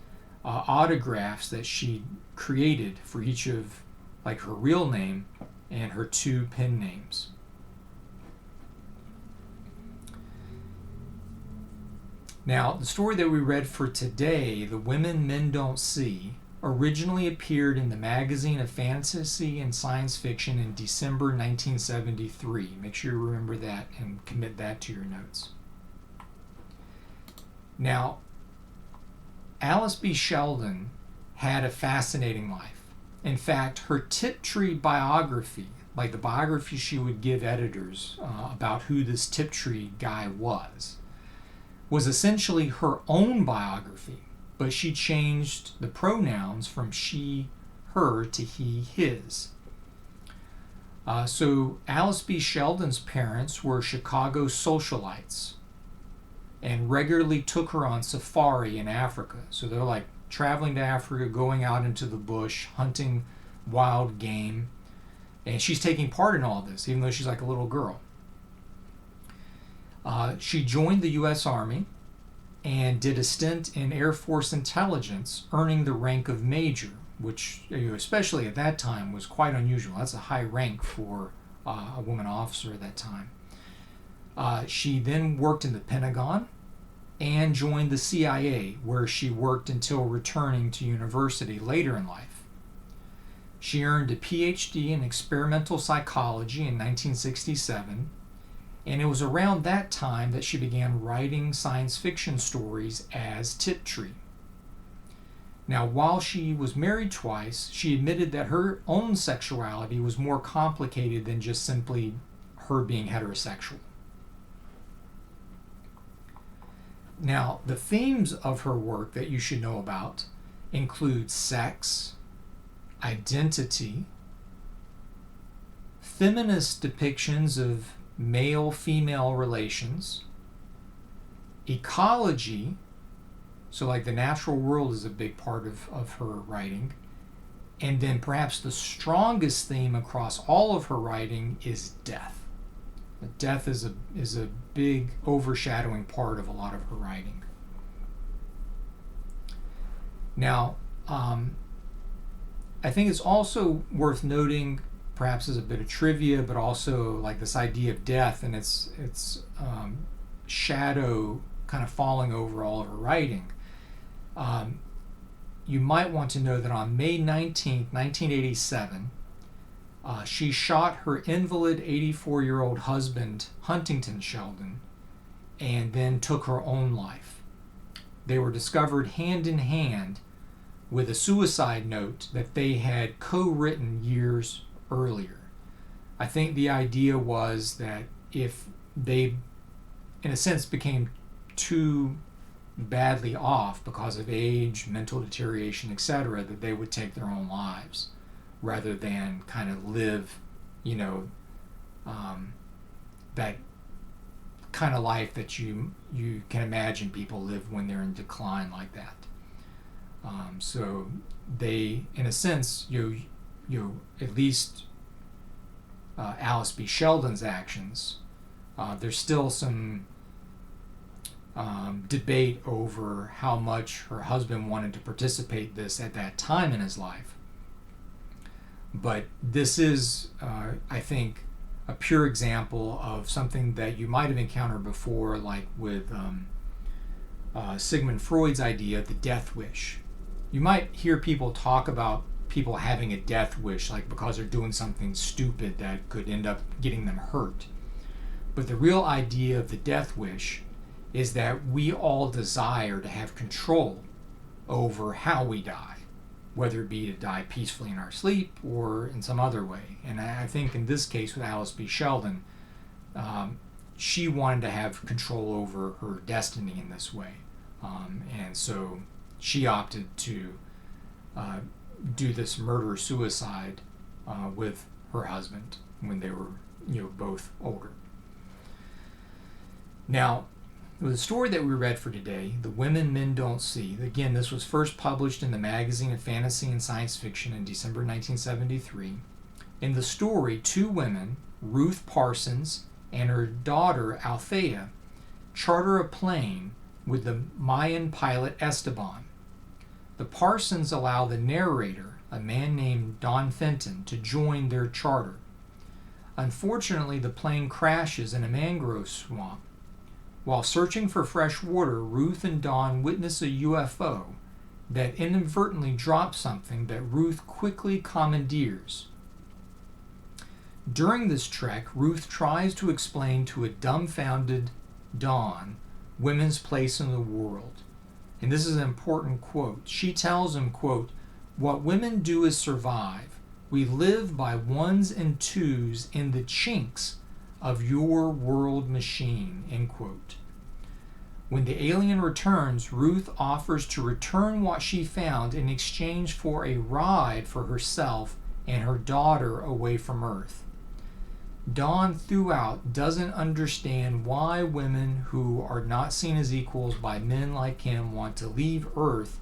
autographs that she created for each of, like, her real name and her two pen names. Now, the story that we read for today, The Women Men Don't See, originally appeared in the Magazine of Fantasy and Science Fiction in December 1973. Make sure you remember that and commit that to your notes. Now, Alice B. Sheldon had a fascinating life. In fact, her Tiptree biography, like the biography she would give editors about who this Tiptree guy was essentially her own biography, but she changed the pronouns from she, her to he, his. So Alice B. Sheldon's parents were Chicago socialites and regularly took her on safari in Africa. So they're like traveling to Africa, going out into the bush, hunting wild game, and she's taking part in all this, even though she's like a little girl. She joined the U.S. Army and did a stint in Air Force intelligence, earning the rank of major, which, especially at that time, was quite unusual. That's a high rank for a woman officer at that time. She then worked in the Pentagon and joined the CIA, where she worked until returning to university later in life. She earned a PhD in experimental psychology in 1967, and it was around that time that she began writing science fiction stories as Tiptree. Now, while she was married twice, she admitted that her own sexuality was more complicated than just simply her being heterosexual. Now, the themes of her work that you should know about include sex, identity, feminist depictions of male-female relations, ecology, so like the natural world is a big part of her writing, and then perhaps the strongest theme across all of her writing is death. Death is a big overshadowing part of a lot of her writing. Now, I think it's also worth noting, perhaps as a bit of trivia, but also like this idea of death and its shadow kind of falling over all of her writing. You might want to know that on May 19th, 1987, she shot her invalid 84-year-old husband, Huntington Sheldon, and then took her own life. They were discovered hand in hand with a suicide note that they had co-written years earlier. I think the idea was that if they, in a sense, became too badly off because of age, mental deterioration, etc., that they would take their own lives rather than kind of live, that kind of life that you can imagine people live when they're in decline like that. So they, in a sense, at least Alice B. Sheldon's actions, there's still some debate over how much her husband wanted to participate this at that time in his life. But this is, I think, a pure example of something that you might have encountered before, like with Sigmund Freud's idea of the death wish. You might hear people talk about people having a death wish, like because they're doing something stupid that could end up getting them hurt. But the real idea of the death wish is that we all desire to have control over how we die, whether it be to die peacefully in our sleep or in some other way. And I think in this case with Alice B. Sheldon, she wanted to have control over her destiny in this way. And so she opted to do this murder-suicide with her husband when they were, both older. Now, the story that we read for today, The Women Men Don't See, again, this was first published in the Magazine of Fantasy and Science Fiction in December 1973. In the story, two women, Ruth Parsons and her daughter Althea, charter a plane with the Mayan pilot Esteban. The Parsons allow the narrator, a man named Don Fenton, to join their charter. Unfortunately, the plane crashes in a mangrove swamp. While searching for fresh water, Ruth and Don witness a UFO that inadvertently drops something that Ruth quickly commandeers. During this trek, Ruth tries to explain to a dumbfounded Don women's place in the world. And this is an important quote. She tells him, quote, "What women do is survive. We live by ones and twos in the chinks of your world machine," end quote. When the alien returns, Ruth offers to return what she found in exchange for a ride for herself and her daughter away from Earth. Dawn throughout doesn't understand why women who are not seen as equals by men like him want to leave Earth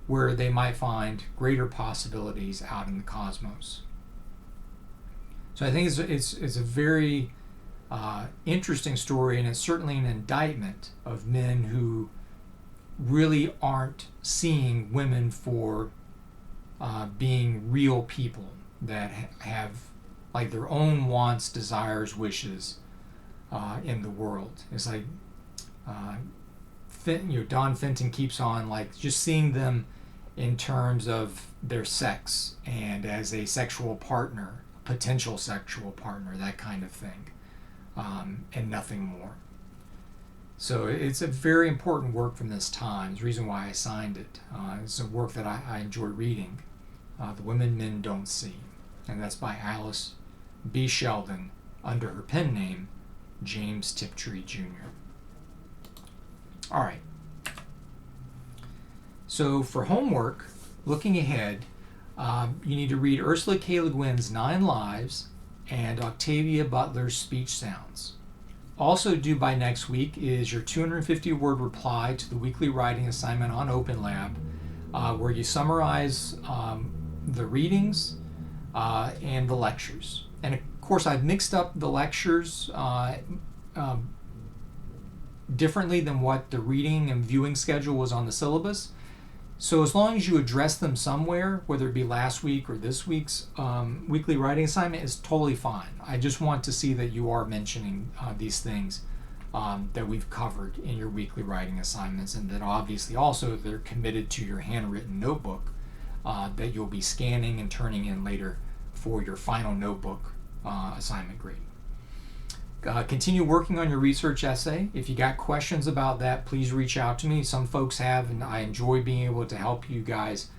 where they might find greater possibilities out in the cosmos. So I think it's a very interesting story, and it's certainly an indictment of men who really aren't seeing women for being real people that have like their own wants, desires, wishes in the world. It's like Don Fenton keeps on like just seeing them in terms of their sex and as a sexual partner, potential sexual partner, that kind of thing, and nothing more. So it's a very important work from this time. It's the reason why I signed it. It's a work that I enjoy reading, The Women Men Don't See, and that's by Alice B. Sheldon under her pen name, James Tiptree Jr. All right. So for homework, looking ahead, you need to read Ursula K. Le Guin's 9 Lives and Octavia Butler's Speech Sounds. Also due by next week is your 250-word reply to the weekly writing assignment on OpenLab, where you summarize the readings and the lectures. And of course, I've mixed up the lectures differently than what the reading and viewing schedule was on the syllabus. So as long as you address them somewhere, whether it be last week or this week's weekly writing assignment, is totally fine. I just want to see that you are mentioning these things that we've covered in your weekly writing assignments, and that obviously also they're committed to your handwritten notebook that you'll be scanning and turning in later for your final notebook assignment grade. Continue working on your research essay. If you got questions about that, please reach out to me. Some folks have, and I enjoy being able to help you guys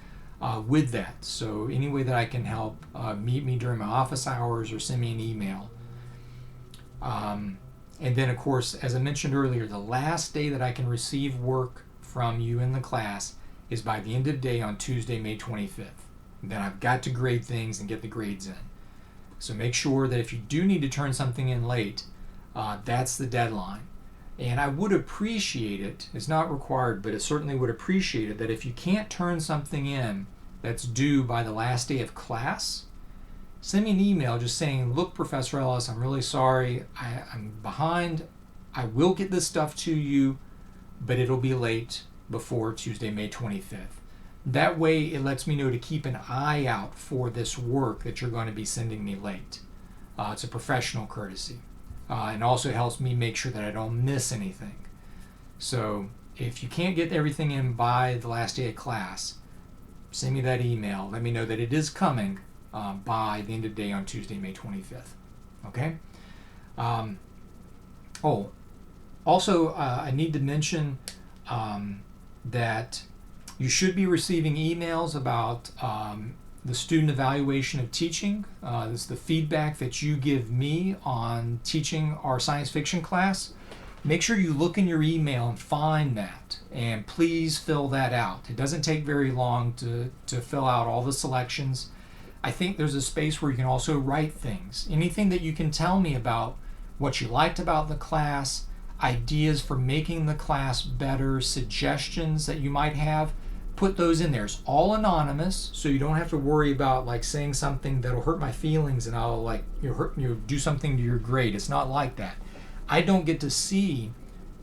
with that. So any way that I can help, meet me during my office hours or send me an email. And then, of course, as I mentioned earlier, the last day that I can receive work from you in the class is by the end of the day on Tuesday, May 25th. And then I've got to grade things and get the grades in. So make sure that if you do need to turn something in late, that's the deadline. And I would appreciate it, it's not required, but it certainly would appreciate it, that if you can't turn something in that's due by the last day of class, send me an email just saying, "Look, Professor Ellis, I'm really sorry, I'm behind. I will get this stuff to you, but it'll be late before Tuesday, May 25th. That way it lets me know to keep an eye out for this work that you're going to be sending me late. It's a professional courtesy. And also helps me make sure that I don't miss anything. So if you can't get everything in by the last day of class, send me that email. Let me know that it is coming by the end of the day on Tuesday, May 25th. Okay? Also, I need to mention that you should be receiving emails about the student evaluation of teaching. This is the feedback that you give me on teaching our science fiction class. Make sure you look in your email and find that, and please fill that out. It doesn't take very long to fill out all the selections. I think there's a space where you can also write things. Anything that you can tell me about what you liked about the class, ideas for making the class better, suggestions that you might have, put those in there. It's all anonymous, so you don't have to worry about like saying something that'll hurt my feelings and I'll like do something to your grade. It's not like that. I don't get to see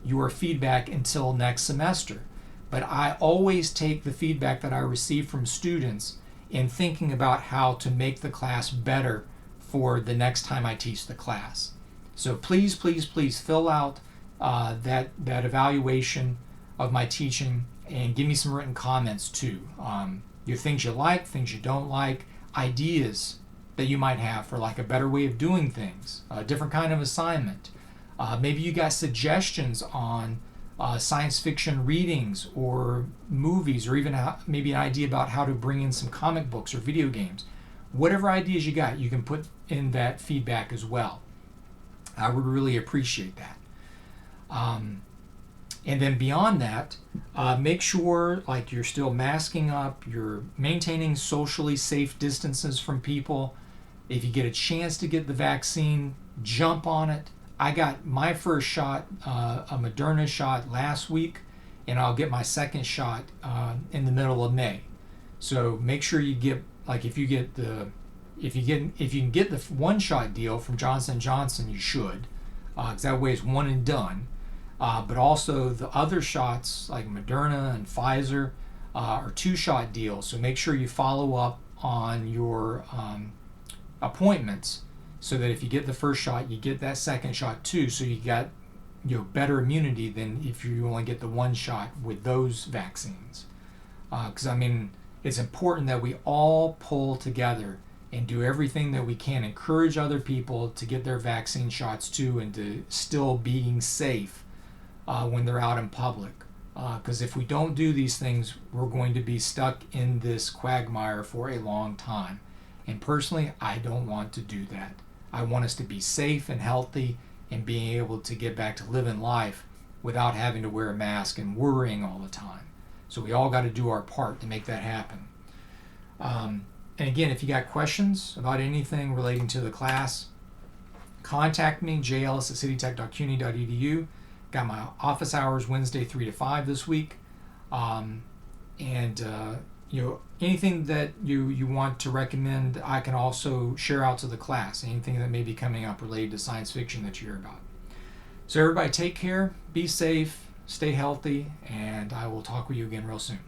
your feedback until next semester, but I always take the feedback that I receive from students in thinking about how to make the class better for the next time I teach the class. So please, please, please fill out that evaluation of my teaching and give me some written comments too. Your things you like, things you don't like, ideas that you might have for like a better way of doing things, a different kind of assignment. Maybe you got suggestions on science fiction readings or movies, or even maybe an idea about how to bring in some comic books or video games. Whatever ideas you got, you can put in that feedback as well. I would really appreciate that. And then beyond that, make sure like you're still masking up, you're maintaining socially safe distances from people. If you get a chance to get the vaccine, jump on it. I got my first shot, a Moderna shot last week, and I'll get my second shot in the middle of May. So make sure you get, like if you can get the one-shot deal from Johnson & Johnson, you should, because that way it's one and done. But also the other shots like Moderna and Pfizer are two-shot deals. So make sure you follow up on your appointments, so that if you get the first shot, you get that second shot too. So you got better immunity than if you only get the one shot with those vaccines. Because I mean, it's important that we all pull together and do everything that we can, encourage other people to get their vaccine shots too, and to still being safe when they're out in public. Because if we don't do these things, we're going to be stuck in this quagmire for a long time. And personally, I don't want to do that. I want us to be safe and healthy and being able to get back to living life without having to wear a mask and worrying all the time. So we all got to do our part to make that happen. And again, if you got questions about anything relating to the class, contact me, jellis at citytech.cuny.edu. Got my office hours Wednesday 3 to 5 this week. Anything that you want to recommend, I can also share out to the class. Anything that may be coming up related to science fiction that you hear about. So everybody take care, be safe, stay healthy, and I will talk with you again real soon.